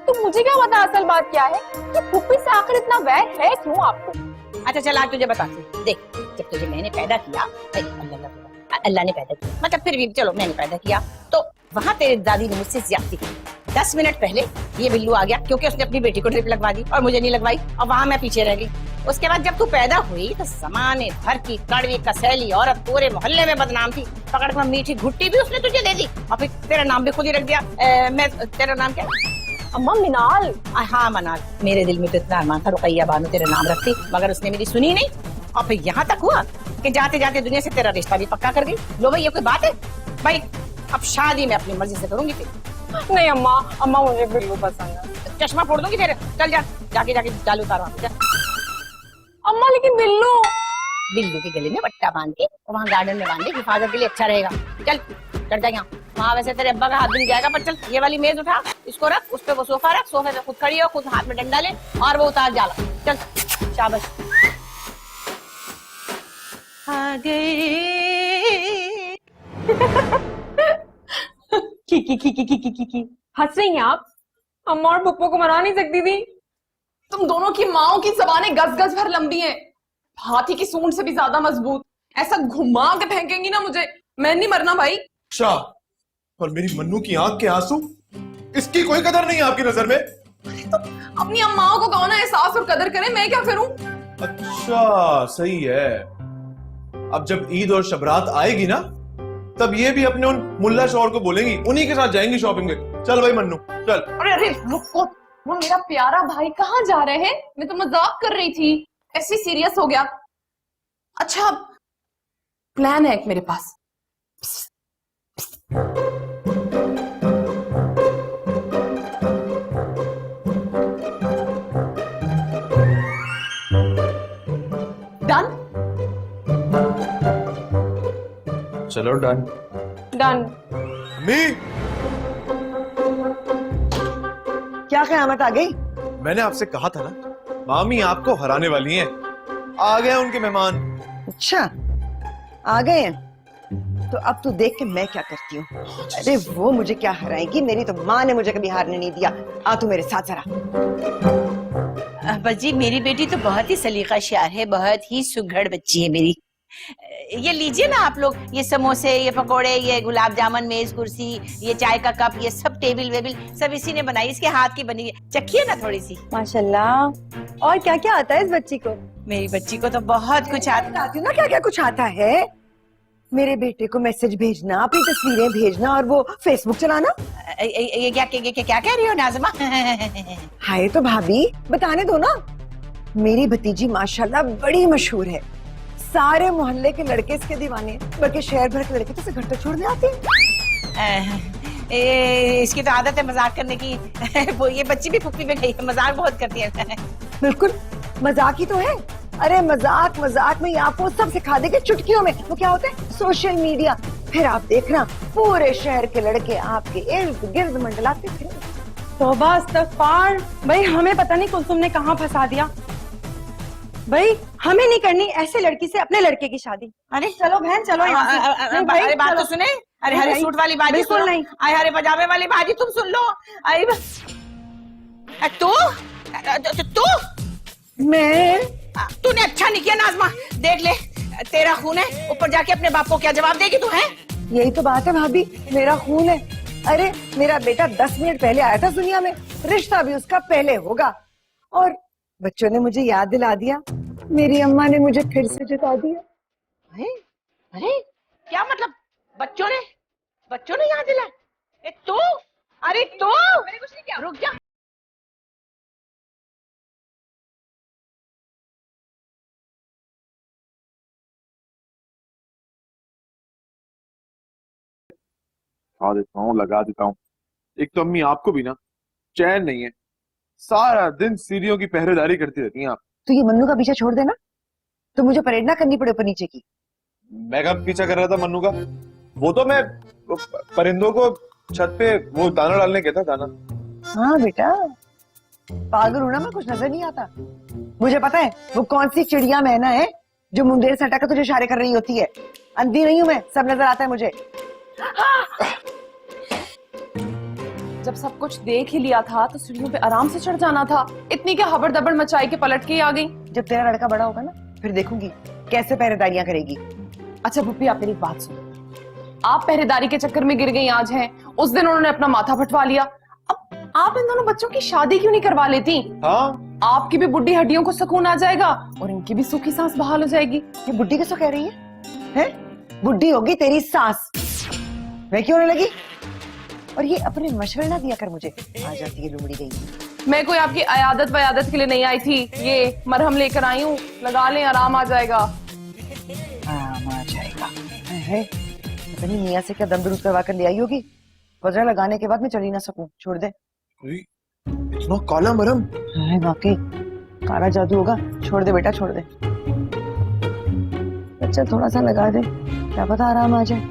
तो मुझे क्या पता असल बात क्या है? कि फूफी से आखिर इतना वैर है क्यों आपको? अच्छा चल आज तुझे बताती हूँ। देख, जब तुझे मैंने पैदा किया, अल्लाह ने पैदा किया, मतलब फिर भी चलो मैंने पैदा किया, तो वहाँ तेरी दादी ने मुझसे ज्यादती की। 10 मिनट पहले ये बिल्लू आ गया क्योंकि उसने अपनी बेटी को ड्रिप लगवा दी और मुझे नहीं लगवाई, और वहाँ मैं पीछे रह गई। उसके बाद जब तू पैदा हुई तो जमाने भर की कड़वी कसैली औरत पूरे मोहल्ले में बदनाम थी। पकड़ कर मीठी घुट्टी भी उसने तुझे दे दी और फिर तेरा नाम भी खुद ही रख दिया। मैं तेरा नाम क्या? अम्मा मिनाल। हाँ मनाल। मेरे दिल में तो इतना अरमान था रुकैया बानो तेरा नाम रखती, मगर उसने मेरी सुनी नहीं। और फिर यहाँ तक हुआ कि जाते जाते दुनिया से तेरा रिश्ता भी पक्का कर गई। लो भाई, ये कोई बात है? भाई अब शादी मैं अपनी मर्जी से करूंगी। फिर नहीं अम्मा, अम्मा मुझे बिल्लू पसंद है। चश्मा फोड़ दूंगी तेरे। चल जा, जाके जाके जालू उतार वहाँ पे जा। अम्मा लेकिन बिल्लू। बिल्लू के गले में पट्टा बांध के और वहाँ गार्डन में बांध दे, हिफाजत के लिए अच्छा रहेगा। चल चढ़ जा यहाँ। वहाँ वैसे तेरे अब्बा का हाथ भी नहीं जाएगा, पर चल ये वाली मेज उठा, इसको रख, उस पे वो सोफा रख, सोफे पे खुद खड़ी हो, खुद हाथ में डंडा ले और वो उतार जाला। चल शाबाश। आ गए। की हंस रही हैं आप? अम्मा और पप्पो को मना नहीं सकती थी? तुम दोनों की माओ की जबानें गज गज भर लंबी हैं, हाथी की सूंड से भी ज्यादा मजबूत। ऐसा घुमा के फेंकेंगी ना मुझे, मैं नहीं मरना भाई। अच्छा, और मेरी मन्नू की आंख के आंसू, इसकी कोई कदर नहीं है आपकी नजर में? तो अपनी अम्माओं को कहो ना एहसास और कदर करें, मैं क्या करूं? अच्छा सही है। अब जब ईद और शबरात आएगी ना, तब ये भी अपने उन मुल्ला शौहर को बोलेंगी, उन्हीं के साथ जाएंगी शॉपिंग में। चल भाई मन्नू चल। अरे अरे रुको, वो मेरा प्यारा भाई कहाँ जा रहे हैं? मैं तो मजाक कर रही थी, ऐसे सीरियस हो गया। अच्छा प्लान है एक मेरे पास। डन? चलो डन। डन। अम्मी, क्या क़यामत आ गई? मैंने आपसे कहा था ना, मामी आपको हराने वाली हैं। आ गए उनके मेहमान। अच्छा आ गए हैं। तो अब तू देख के मैं क्या करती हूँ। अरे वो मुझे क्या हराएगी, मेरी तो माँ ने मुझे कभी हारने नहीं दिया। आ तू मेरे साथ जरा। बस जी मेरी बेटी तो बहुत ही सलीकाशार है, बहुत ही सुघड़ बच्ची है मेरी। ये लीजिए ना आप लोग, ये समोसे, ये पकोड़े, ये गुलाब जामुन, मेज कुर्सी, ये चाय का कप, ये सब टेबल वेबल सब इसी ने बनाई, इसके हाथ की बनी है। चखिए ना थोड़ी सी। माशाल्लाह। और क्या क्या आता है इस बच्ची को? मेरी बच्ची को तो बहुत कुछ आता बताती हूँ ना क्या क्या कुछ आता है। मेरे बेटे को मैसेज भेजना, अपनी तस्वीरें भेजना और वो फेसबुक चलाना। ये क्या कह रही हो नाज़िमा? हाय तो भाभी बताने दो ना। मेरी भतीजी माशाल्लाह बड़ी मशहूर है, सारे मोहल्ले के लड़के इसके दीवाने, बल्कि शहर भर के लड़के तो इसे घर तक छोड़ने आते हैं। इसकी तो आदत है मजाक करने की। वो ये बच्ची भी फुप्पी में गई है, मजाक बहुत करती है। बिल्कुल मजाक ही तो है। अरे मजाक मजाक में आपको सब सिखा देंगे चुटकियों में। वो क्या होता है, सोशल मीडिया। फिर आप देखना पूरे शहर के लड़के आपके इर्द गिर्द मंडलाते फिरेंगे। तौबा इस्तगफार। भाई हमें पता नहीं कुलसुम ने कहाँ फंसा दिया। भाई हमें नहीं करनी ऐसे लड़की से अपने लड़के की शादी। अरे चलो बहन चलो यहाँ से। नहीं भाई, अरे बात तो चलो। सुने। अरे नहीं हरे भाई, सूट वाली बाजी बिल्कुल सुनो। नहीं। अरे हरे पजामे वाली बाजी तुम सुन लो। अरे तू मैं तूने अच्छा नहीं किया नाज़िमा। देख ले तेरा खून है, ऊपर जाके अपने बाप को क्या जवाब देगी तू? है यही तो बात है भाभी, मेरा खून है। अरे मेरा बेटा 10 मिनट पहले आया था दुनिया में, रिश्ता भी उसका पहले होगा। और बच्चों ने मुझे याद दिला दिया, मेरी अम्मा ने मुझे फिर से जिता दिया। अरे क्या मतलब? बच्चों ने याद दिलाया? तू अरे तू मैंने कुछ नहीं किया। रुक जा। देता हूँ, लगा देता हूँ। एक तो अम्मी आपको भी ना चैन नहीं है, सारा दिन सीढ़ियों की पहरेदारी करती रहती हैं आप। तो ये मन्नू का पीछा छोड़ देना, तो मुझे परेड ना करनी पड़े ऊपर नीचे की। मैं कब पीछा कर रहा था मन्नू का? वो तो मैं परिंदों को छत पे वो दाना डालने गया था, दाना। हाँ बेटा पागल हूं ना मैं, कुछ नजर नहीं आता। मुझे पता है वो कौन सी चिड़िया मैना है जो मुंडेर से हटाकर तुझे इशारे कर रही होती है। अंधी नहीं हूं मैं, सब नजर आता है मुझे। जब सब कुछ देख ही लिया था तो सीढ़ियों पे आराम से चढ़ जाना था। इतनी क्या हबड़ दबड़ मचाई के पलट के ही आ गई। जब तेरा लड़का बड़ा होगा ना फिर देखूंगी कैसे पहरेदारियां करेगी। अच्छा पुप्पी आप मेरी बात सुनो, आप पहरेदारी के चक्कर में गिर गई आज हैं, उस दिन उन्होंने अपना माथा फटवा लिया। अब आप इन दोनों बच्चों की शादी क्यों नहीं करवा लेती? हाँ आपकी भी बुढ़ी हड्डियों को सुकून आ जाएगा और इनकी भी सूखी सांस बहाल हो जाएगी। ये बुड्ढी किसको कह रही है? बुड्ढी होगी तेरी सास, मैं क्यों नहीं लगी? और ये अपने मशवरे ना दिया कर मुझे, आ जाती है लुमड़ी गई। मैं कोई आपकी अयादत वयादत के लिए नहीं आई थी, ये मरहम लेकर आई हूँ, लगा लें आराम आ जाएगा। आराम आ जाएगा है? पता नहीं मियाँ से क्या दम दुरुस्त करवा कर ले आई होगी, वजह लगाने के बाद मैं चल ही ना सकूं, छोड़ दे। इतना काला मरहम? है वाकई काला जादू होगा, छोड़ दे बेटा छोड़ दे। अच्छा थोड़ा सा लगा दे, क्या पता आराम आ जाए,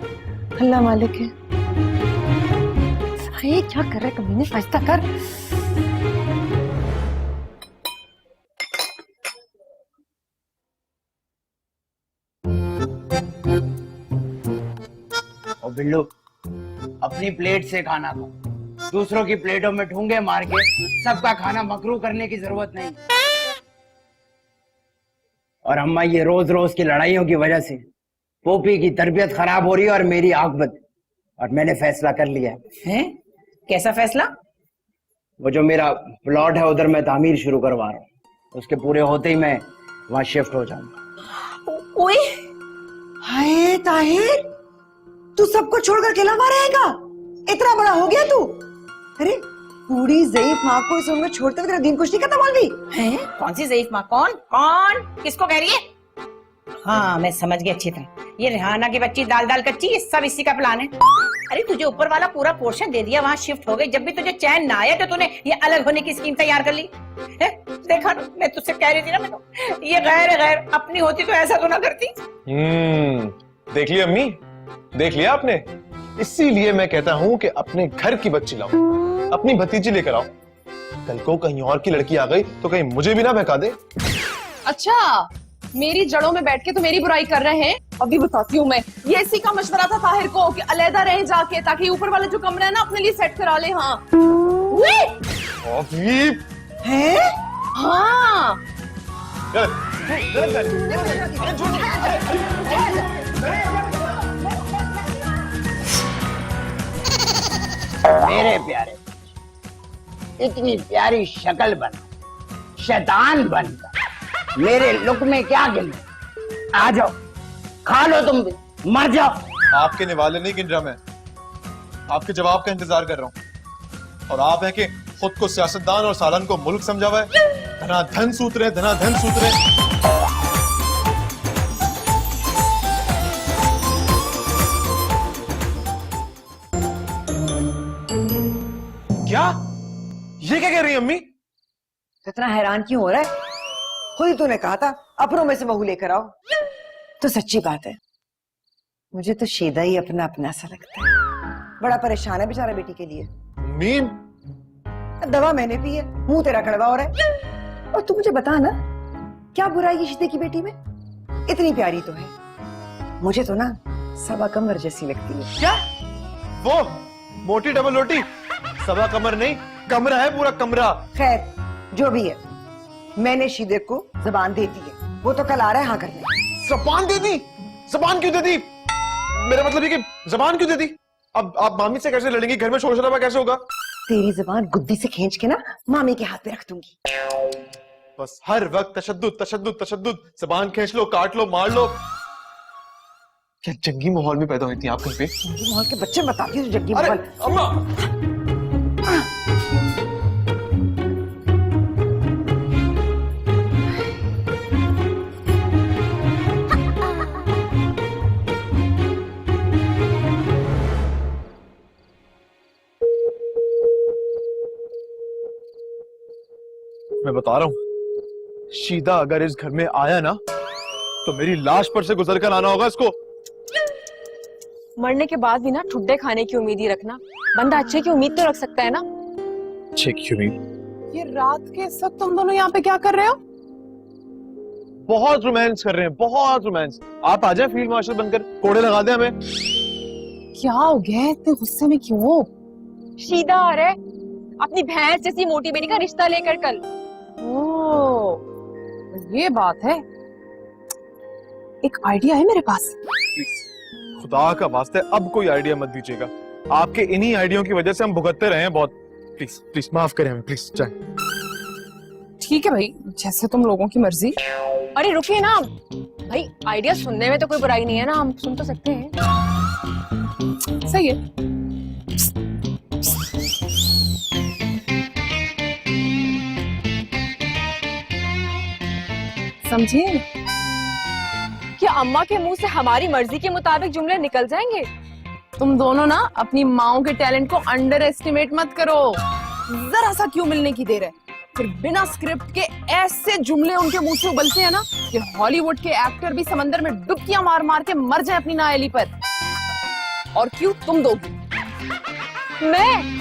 अल्लाह मालिक है। ये क्या कर रहा है कमीने, फैसला कर। और बिल्लू अपनी प्लेट से खाना खा, दूसरों की प्लेटों में ठूंगे मार के सबका खाना मकरू करने की जरूरत नहीं। और अम्मा ये रोज रोज की लड़ाइयों की वजह से पोपी की तरबियत खराब हो रही है और मेरी आंख। और मैंने फैसला कर लिया है। कैसा फैसला? वो जो मेरा प्लॉट है उधर मैं तामीर शुरू करवा रहा हूँ, उसके पूरे होते ही मैं वहां शिफ्ट हो जाऊंगा। ओए हाय ताहिर, तू सबको छोड़कर अकेला वहां रहेगा? इतना बड़ा हो गया तू? अरे पूरी ज़ईफ माँ को इस उम्र में छोड़ते हुए तेरा दिन कुछ नहीं खत्म हो गई है? कौन सी ज़ईफ माँ? कौन किसको कह रही है? हाँ मैं समझ गई अच्छी तरह, ये रेहाना की बच्ची दाल दाल कच्ची, ये सब इसी का प्लान है। अरे तुझे ऊपर वाला पूरा पोर्शन दे दिया, वहाँ शिफ्ट हो गई, जब भी तुझे चैन ना आया तो तूने ये अलग होने की स्कीम तैयार कर ली है? देखा ना, मैं तुझसे कह रही थी ना, मैं तो ये गैर अपनी होती तो ऐसा तो ना करती। देख लिया अम्मी, देख लिया आपने। इसीलिए मैं कहता हूँ कि अपने घर की बच्ची लाओ, अपनी भतीजी लेकर आओ। कल को कहीं और की लड़की आ गई तो कहीं मुझे भी ना बहका दे। अच्छा मेरी जड़ों में बैठ के तो मेरी बुराई कर रहे हैं। अभी बताती हूँ मैं। ये इसी का मशवरा था ताहिर को कि अलहदा रहे जाके, ताकि ऊपर वाला जो कमरा है ना अपने लिए सेट करा ले। हाँ अभी हैं? हाँ मेरे प्यारे, इतनी प्यारी शक्ल बना, शैतान बनकर मेरे लुक में क्या गिन? आ जाओ, खा लो, तुम भी मर जाओ। आपके निवाले नहीं गिन रहा मैं, आपके जवाब का इंतजार कर रहा हूँ। और आप हैं कि खुद को सियासतदान और सालन को मुल्क समझा हुआ है, धनाधन सूत रहे, धनाधन सूत रहे। क्या ये क्या कह रही है अम्मी? इतना हैरान क्यों हो रहा है? खुद ही तूने कहा था अपनों में से बहू लेकर आओ। तो सच्ची बात है, मुझे तो शीदा ही अपना अपना सा लगता है। बड़ा परेशान है बेचारा बेटी के लिए। अम्मी दवा मैंने पी है, मुंह तेरा कड़वा हो रहा है। और तू मुझे बता ना, क्या बुराई है शीदे की बेटी में? इतनी प्यारी तो है, मुझे तो ना सबा कमर जैसी लगती है। क्या वो मोटी डबल रोटी? सवा कमर नहीं, कमरा है, पूरा कमरा। खैर जो भी है, मैंने शीदे को जबान दे दी है। वो तो कल आ रहा है हाँ करने। जबान दे दी? जबान क्यों दे दी? मेरा मतलब ये कि जबान क्यों दे दी? अब आप मामी से कैसे लड़ेंगी? घर में शोर शराबा कैसे होगा? तेरी जबान गुद्दी से खींच के ना मामी के हाथ पे रख दूंगी। बस हर वक्त तशद्दुद तशद्दुद तशद्दुद, जबान खींच लो, काट लो, मार लो। क्या जंगी माहौल में पैदा हुई थी आप कहीं पे? माहौल के बच्चे बताती हूँ जग्गी अरे माहौल। अम्मा! मैं बता रहा हूं, शीदा अगर इस घर में आया ना तो मेरी लाश पर से गुजर कर आना होगा इसको। मरने के बाद भी ना ठुड्डे खाने की उम्मीद ही रखना। बंदा अच्छे की उम्मीद तो रख सकता है ना। अच्छे की उम्मीद? ये रात के इस वक्त तुम दोनों यहाँ पे क्या कर रहे हो? बहुत रोमांस कर रहे हैं, बहुत रोमांस। आप आ जाए फील्ड मार्शल बनकर, कोड़े लगा दे हमें। क्या हो गया, इतने गुस्से में क्यों हो? शीदा आ रहा है अपनी भैंस जैसी मोटी बेटी का रिश्ता लेकर कल। ओह, ये बात है। एक आइडिया है मेरे पास। खुदा का वास्ते अब कोई आइडिया मत दीजिएगा, आपके इन्हीं आइडिया की वजह से हम भुगतते रहे हैं बहुत। प्लीज प्लीज माफ करें हमें, प्लीज जाए। ठीक है भाई, जैसे तुम लोगों की मर्जी। अरे रुकिए ना भाई, आइडिया सुनने में तो कोई बुराई नहीं है ना, हम सुन तो सकते हैं। सही है। समझिए, क्या अम्मा के मुंह से हमारी मर्जी के मुताबिक जुमले निकल जाएंगे? तुम दोनों ना अपनी माओ के टैलेंट को अंडर एस्टिमेट मत करो। जरा सा क्यों मिलने की देर है, फिर बिना स्क्रिप्ट के ऐसे जुमले उनके मुंह से उबलते हैं ना कि हॉलीवुड के एक्टर भी समंदर में डुबकियां मार मार के मर जाए अपनी नाअहली पर। और क्यों तुम दोगी? मैं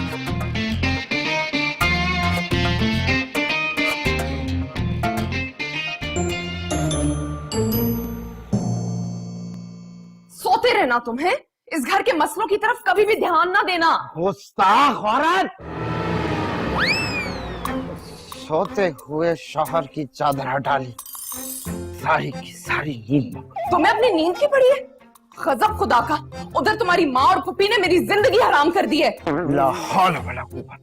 सोते रहना तुम्हें, इस घर के मसलों की तरफ कभी भी ध्यान ना देना। गुस्ताख औरत! सोते हुए शौहर की चादर हटा ली, सारी की सारी नींद। तुम्हें अपनी नींद की पड़ी है? गजब खुदा का, उधर तुम्हारी माँ और पुप्पी ने मेरी जिंदगी हराम कर दी है। ला हौल वला कुव्वत।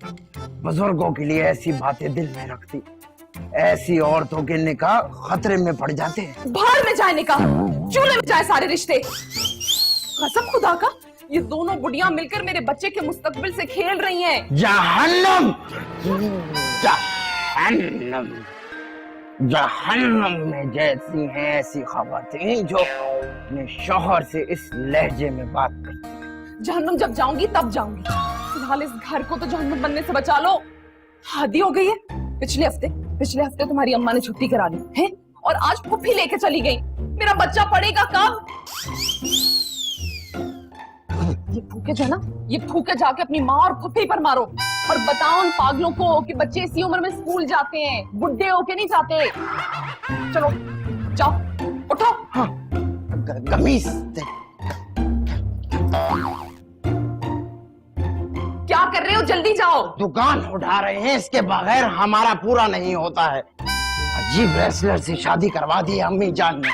बुजुर्गों के लिए ऐसी बातें दिल में रखती, ऐसी औरतों के निकाह खतरे में पड़ जाते हैं। भाड़ में जाए निकाह, चूल्हे में जाए सारे रिश्ते। कसम खुदा का, ये दोनों बुढ़िया मिलकर मेरे बच्चे के मुस्तकबिल से खेल रही हैं। जहन्नम! जहन्नम! जहन्नम में जैसी हैं ऐसी खवातीन जो अपने शौहर से इस लहजे में बात करती। जहन्नुम जब जाऊंगी तब जाऊंगी, फिलहाल इस घर को तो जहन्नुम बनने से बचा लो। हद हो गई है। पिछले हफ्ते तुम्हारी अम्मा ने छुट्टी करा दी है और आज पुप्पी लेके चली गई। मेरा बच्चा पढ़ेगा कब? ये फूके जो है ना, ये फूके जाके अपनी माँ और पुप्पी पर मारो और बताओ उन पागलों को कि बच्चे इसी उम्र में स्कूल जाते हैं, बुढ़े होके नहीं जाते। चलो जाओ। उठो। हाँ, कमीज दे। क्या कर रहे हो, जल्दी जाओ। दुकान उठा रहे हैं, इसके बगैर हमारा पूरा नहीं होता है। अजीब रेसलर से शादी करवा दी है अम्मी जान ने।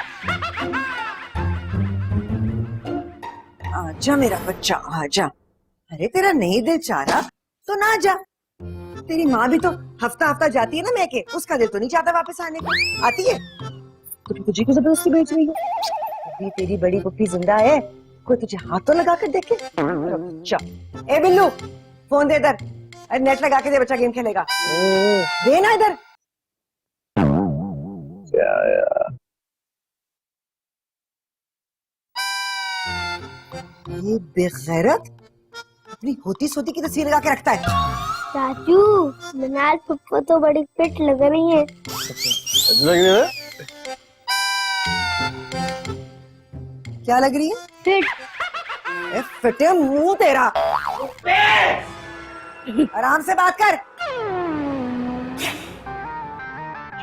आजा मेरा बच्चा आजा। अरे तेरा नहीं दिल चाह रहा तो ना जा। तेरी माँ भी तो हफ्ता हफ्ता जाती है ना मैके, उसका दिल तो नहीं चाहता वापस आने का। आती है तो तुझे को जबरदस्ती भेज रही है। अभी तेरी बड़ी पुप्पी जिंदा है, कोई तुझे हाथ तो लगा कर देखे। बच्चा, ए बिल्लू फोन दे इधर। अरे नेट लगा के दे, बच्चा गेम खेलेगा। दे ना इधर। ये बेगैरत अपनी होती सोती की तस्वीर लगा के रखता है। चाचू मनाल पप्पा तो बड़ी फिट लग रही है। क्या लग रही है? फिट। ए, फिटे मुंह तेरा। आराम से बात कर।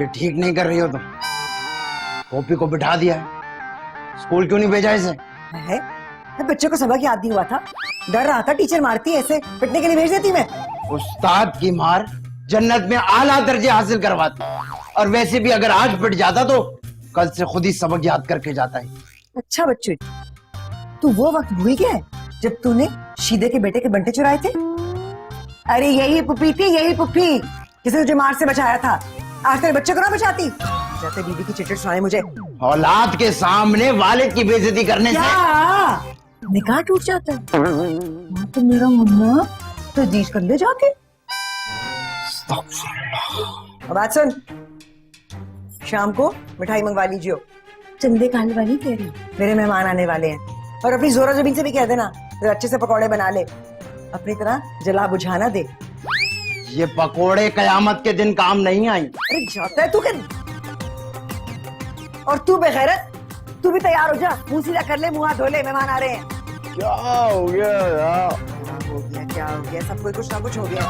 ये ठीक नहीं कर रही हो तुम। कॉपी को बिठा दिया है, स्कूल क्यों नहीं भेजा इसे? है? बच्चे को सबक याद नहीं हुआ था, डर रहा था टीचर मारती है, ऐसे पिटने के लिए भेज देती मैं। उस्ताद की मार जन्नत में आला दर्जे हासिल करवाती, और वैसे भी अगर आज पिट जाता तो कल से खुद ही सबक याद करके जाता है। अच्छा बच्चू, तू वो वक्त भूल गया है जब तूने शीदे के बेटे के बंटे चुराए थे? अरे यही पुप्पी थी, यही पुप्पी जिसे तुझे मार से बचाया था। आज तेरे बच्चे को ना बचाती। जाते बीबी की चिट्ठी सुनाए मुझे। औलाद के सामने वालिद की बेइज्जती करने से निकाह टूट जाता है। तो मेरा मुन्ना तो दीज कर ले जाके। बात सुन, शाम को मिठाई मंगवा लीजिए। चंदे का हलवा नहीं कह रही, मेरे मेहमान आने वाले हैं। और अपनी जोरा जबीन से भी कह देना तो अच्छे से पकौड़े बना ले, अपनी तरह जला बुझाना दे। ये पकोड़े कयामत के दिन काम नहीं आई। अरे जाता है तू कर। और तू बेगैरत, तू भी तैयार हो जा, मुंह सीधा कर ले, मुंह हाथ धो ले, मेहमान आ रहे हैं। क्या हो गया यार? हो गया क्या हो गया, सबको कुछ ना कुछ हो गया।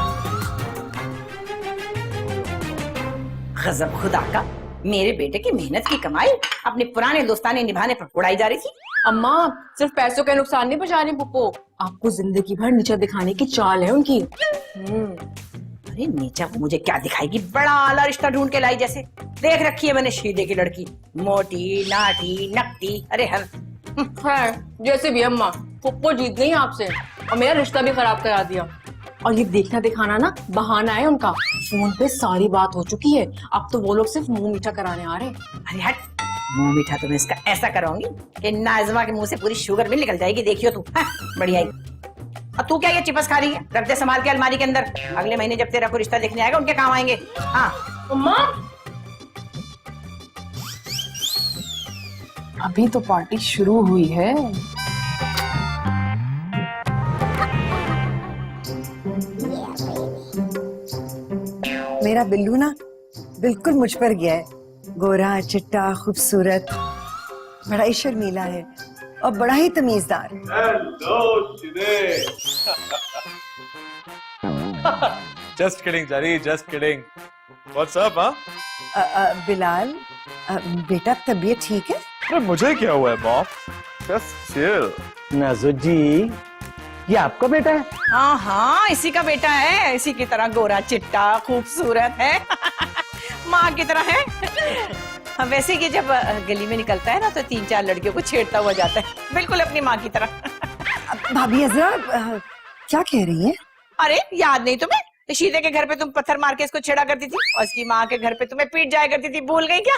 गजब खुदा का, मेरे बेटे की मेहनत की कमाई अपने पुराने दोस्ताने निभाने पर उड़ाई जा रही थी। अम्मा सिर्फ पैसों के नुकसान नहीं पहुंचा रही पुप्पो, आपको जिंदगी भर नीचा दिखाने की चाल है उनकी। अरे नीचा वो मुझे क्या दिखाएगी, बड़ा आला रिश्ता ढूंढ के लाई जैसे। देख रखी है मैंने शीदे की लड़की, मोटी नाटी नकटी, अरे हर है जैसे भी अम्मा, पुप्पो जीत गई आपसे और मेरा रिश्ता भी खराब करा दिया। और ये देखना दिखाना ना बहाना है उनका, फोन पे सारी बात हो चुकी है, अब तो वो लोग सिर्फ मुंह मीठा कराने आ रहे हैं। अरे हट, मुंह मीठा तो मैं इसका ऐसा कराऊंगी कि नाज़मा के मुंह से पूरी शुगर भी निकल जाएगी। देखियो तू, बढ़िया। और तू क्या ये चिपस खा रही है? रख दे संभाल के अलमारी के अंदर, अगले महीने जब तेरा कोई रिश्ता देखने आएगा उनके काम आएंगे। हाँ अम्मा अभी तो पार्टी शुरू हुई है। मेरा बिल्लू ना बिल्कुल मुझ पर गया है, गोरा चिट्टा खूबसूरत, बड़ा ही शर्मीला है और बड़ा ही तमीजदार। Just kidding, Jari, just kidding. What's up, huh? Bilal, बेटा तबीयत ठीक है? अरे मुझे क्या हुआ है मॉम? Just chill. नाजो जी, ये आपका बेटा है? हाँ हाँ, इसी का बेटा है, इसी की तरह गोरा चिट्टा खूबसूरत है। माँ की तरह है। हाँ, वैसे कि जब गली में निकलता है ना तो 3-4 लड़कियों को छेड़ता हुआ जाता है, बिल्कुल अपनी माँ की तरह। भाभी अजरा क्या कह रही है? अरे याद नहीं तुम्हें, शीदे के घर पे तुम पत्थर मार के इसको छेड़ा करती थी और इसकी माँ के घर पे तुम्हें पीट जाया करती थी, भूल गई क्या?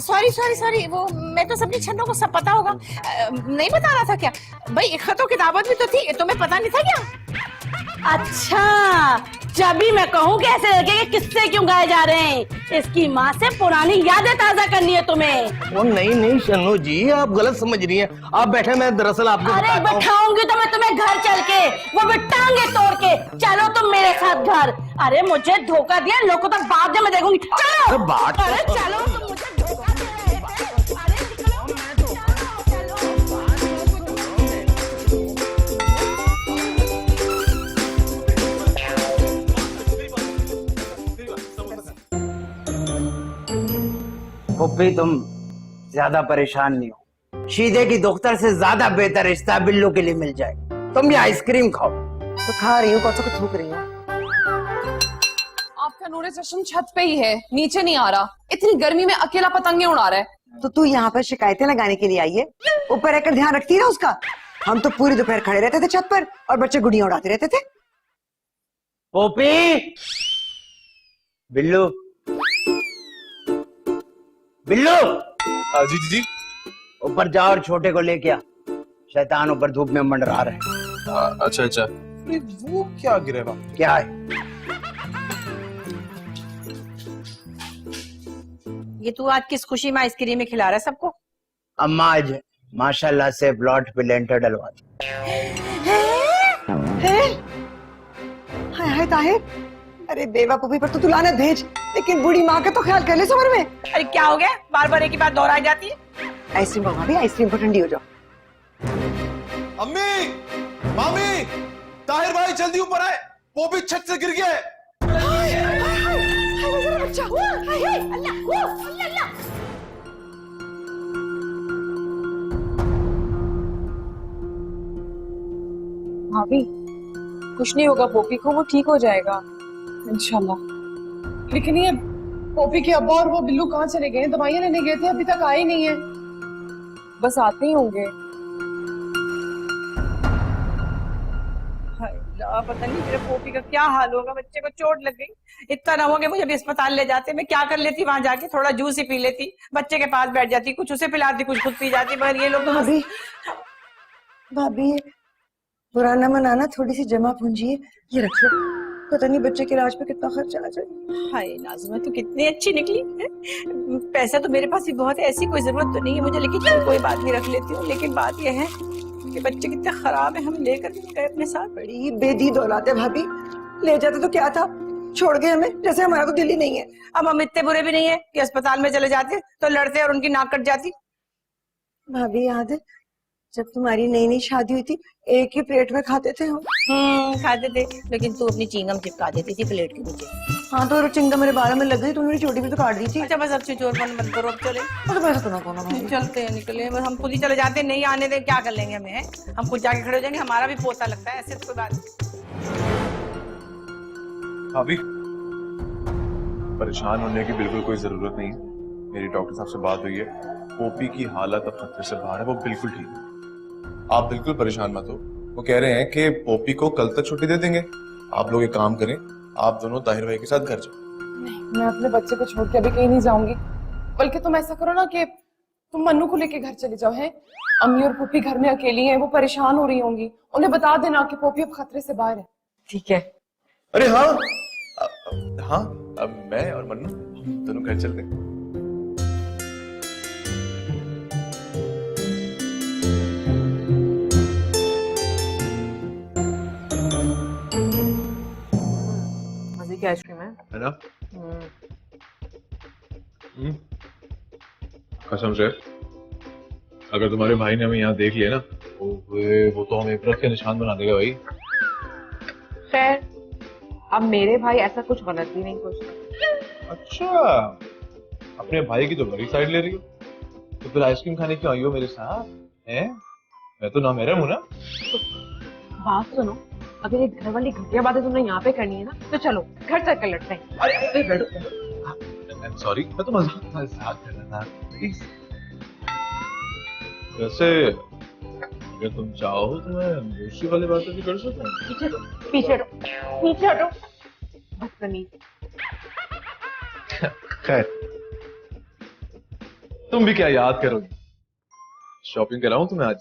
सॉरी सॉरी सॉरी, वो मैं तो सबनी छन्नों को सब पता होगा, नहीं बताना था क्या? भाई खतो किताबत भी तो थी, तुम्हें पता नहीं था क्या? अच्छा, जब भी मैं कहूँ कि ऐसे लड़के के किस्से क्यों गाए जा रहे हैं, इसकी माँ से पुरानी यादें ताजा करनी है तुम्हें। वो नहीं शन्नू जी, आप गलत समझ रही हैं। आप बैठे, मैं दरअसल आपको अरे बैठाऊंगी तो मैं तुम्हें घर चल के, वो भी टांगे तोड़ के। चलो तुम मेरे साथ घर। अरे मुझे धोखा दिया, लोगों तक बाद में मैं देखूंगी। चलो, अरे चलो तुम मुझे धोखा दे रहे थे। अरे पोपी तुम ज्यादा परेशान नहीं हो, शीदे की डॉक्टर से ज्यादा बेहतर रिश्ता बिल्लू के लिए मिल जाए। तुम ये आइसक्रीम खाओ। तो खा रही हूँ, कौन सा थूक रही हूँ। आपका नूरे चश्म छत पे ही है, नीचे नहीं आ रहा। इतनी गर्मी में अकेला पतंगे उड़ा रहा है। तो तू यहाँ पर शिकायतें लगाने के लिए आई है? ऊपर रहकर ध्यान रखती ना उसका। हम तो पूरी दोपहर खड़े रहते थे छत पर और बच्चे गुड़ियां उड़ाते रहते थे। पोपी, बिल्लू, बिल्लू, जी जी जी। ऊपर जाओ और छोटे को लेके आ। शैतान ऊपर धूप में मंडरा रहे हैं। अच्छा अच्छा। अरे वो क्या गिरेगा? क्या है? ये तू आज किस खुशी में आइसक्रीम में खिला रहा है सबको? अम्मा आज माशाल्लाह से प्लॉट पे लेंटर डलवा दी। हाय हाय ताहिर, अरे बेवकूफी पर तो तू लानत भेज, लेकिन बूढ़ी माँ का तो ख्याल कर ले सबर में। अरे क्या हो गया, बार बार एक ही बात दोहराई जाती है? आइसक्रीम मंगा भी, आइसक्रीम को ठंडी हो जाओ। अम्मी, मामी, ताहिर भाई जल्दी ऊपर आए, वो भी छत से गिर गया है। भाभी कुछ नहीं होगा पोपी को, वो ठीक हो जाएगा इंशाल्लाह। लेकिन ये पोपी के अब्बा और वो बिल्लू कहाँ चले गए? दवाइयाँ लेने गए थे, अभी तक आए नहीं है। बस आते ही होंगे। हाय अल्लाह, पता नहीं मेरे पोपी का क्या हाल होगा। बच्चे को चोट लग गई, इतना ना हो गया मुझे भी अस्पताल ले जाते। मैं क्या कर लेती वहां जाके, थोड़ा जूस ही पी लेती, बच्चे के पास बैठ जाती, कुछ उसे पिलाती, कुछ खुद पी जाती। मगर ये लोग तो भाभी, भाभी पुराना मनाना, थोड़ी सी जमा पूंजी है, ये रख लो। पता नहीं बच्चे के इलाज पे कितना खर्चा आ जाए। हाय नाज़िमा, तू कितनी अच्छी निकली है? पैसा तो मेरे पास भी बहुत है, ऐसी कोई जरूरत तो नहीं है मुझे, लेकिन चल कोई बात नहीं, रख लेती हूँ। लेकिन बात यह है कि बच्चे कितने खराब है, हम लेकर नहीं गए अपने साथ। बड़ी बेदीद औलाद है भाभी, ले जाते तो क्या था, छोड़ गए हमें, जैसे हमारा तो दिल ही नहीं है। अब हम इतने बुरे भी नहीं है कि अस्पताल में चले जाते तो लड़ते और उनकी नाक कट जाती। भाभी याद है जब तुम्हारी नई नई शादी हुई थी, एक ही प्लेट में खाते थे हम। खाते थे, लेकिन तू अपनी चिंगम चिपका देती थी प्लेट के नीचे। हाँ तो चिंगम मेरे बालों में लग गई, तुमने मेरी चोटी भी तो काट दी थी। अच्छा बस अब चोरपन मत करो, अब चले। तो पैसा तो ना कहना भाभी। चलते हैं, निकले, बस हम खुद ही चले जाते, नहीं आने दे, क्या कर लेंगे हमें? हम खुद जाके खड़े हो जाएंगे, हमारा भी पोता लगता है, ऐसे तो कोई बात नहीं। भाभी, परेशान होने की बिल्कुल कोई जरूरत नहीं है। मेरी डॉक्टर साहब से बात हुई है, पोपी की हालत अब खतरे से बाहर है, वो बिल्कुल ठीक है। आप बिल्कुल परेशान मत हो। वो कह रहे हैं कि पोपी को कल तक छुट्टी दे देंगे। आप लोग एक काम करें, आप दोनों ताहिर भाई के साथ घर जाओ। मैं अपने बच्चे को छोड़ के अभी कहीं नहीं जाऊंगी। बल्कि तुम ऐसा करो ना कि तुम मन्नू को लेके घर चले जाओ। है अम्मी और पुप्पी घर में अकेली हैं, वो परेशान हो रही होंगी, उन्हें बता देना कि पोपी अब खतरे से बाहर है। ठीक है। अरे हाँ, हाँ, अब मैं और मन्नू हम दोनों घर चलते हैं। मजे की आइसक्रीम है ना? कसम से अगर तुम्हारे भाई ने हमें यहाँ देख लिया ना, वो तो हमें इबरत के निशान बना देगा भाई। खैर अब मेरे भाई ऐसा कुछ गलत भी नहीं सोचते। अच्छा, अपने भाई की तो बड़ी साइड ले रही हो, तो फिर आइसक्रीम खाने क्यों आई हो मेरे साथ? हैं? मैं तो ना मेरा हूं ना। बात सुनो, अगर ये घर वाली घटिया बातें तुमने यहाँ पे करनी है ना, तो चलो घर चल कर लड़ते हैं। अरे अरे बैठो। सॉरी, मैं तो मजाक कर रहा था। प्लीज। वैसे अगर तुम चाहो तो मैं दूसरी वाली बातें भी कर सकता हूँ। पीछे हटो, पीछे हटो, पीछे हटो, बदतमीज। खैर, तुम भी क्या याद करोगे? शॉपिंग कराऊं तुम्हें आज?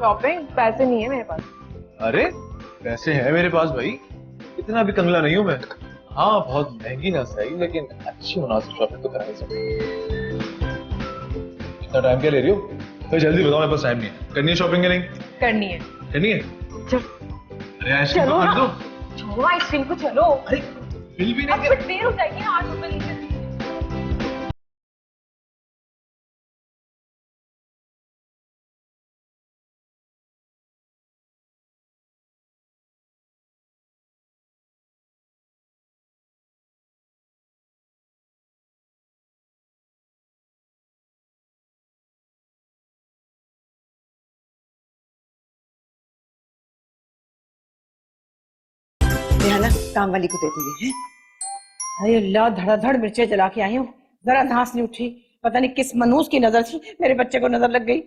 शॉपिंग? पैसे नहीं है मेरे पास। अरे पैसे हैं मेरे पास भाई, इतना भी कंगला नहीं हूं मैं। हाँ बहुत महंगी ना सही, लेकिन अच्छी मुनासिब शॉपिंग तो करानी चाहिए। इतना टाइम क्या ले रही हो? तो जल्दी बताओ, मेरे पास टाइम नहीं है। करनी है शॉपिंग या नहीं करनी है। करनी है? चल अरे आइसक्रीम चलो तो ना, कर दो। छोड़ो आइसक्रीम को, चलो। अरे बिल भी अब नहीं फिर देर हो जाएगी ना, 8 रुपए लीजिए। नेहा ना काम वाली को दे दी है। अरे अल्लाह, धड़ाधड़ मिर्चें जला के आई हूँ, जरा धांस नहीं उठी। पता नहीं किस मनूस की नजर थी, मेरे बच्चे को नजर लग गई।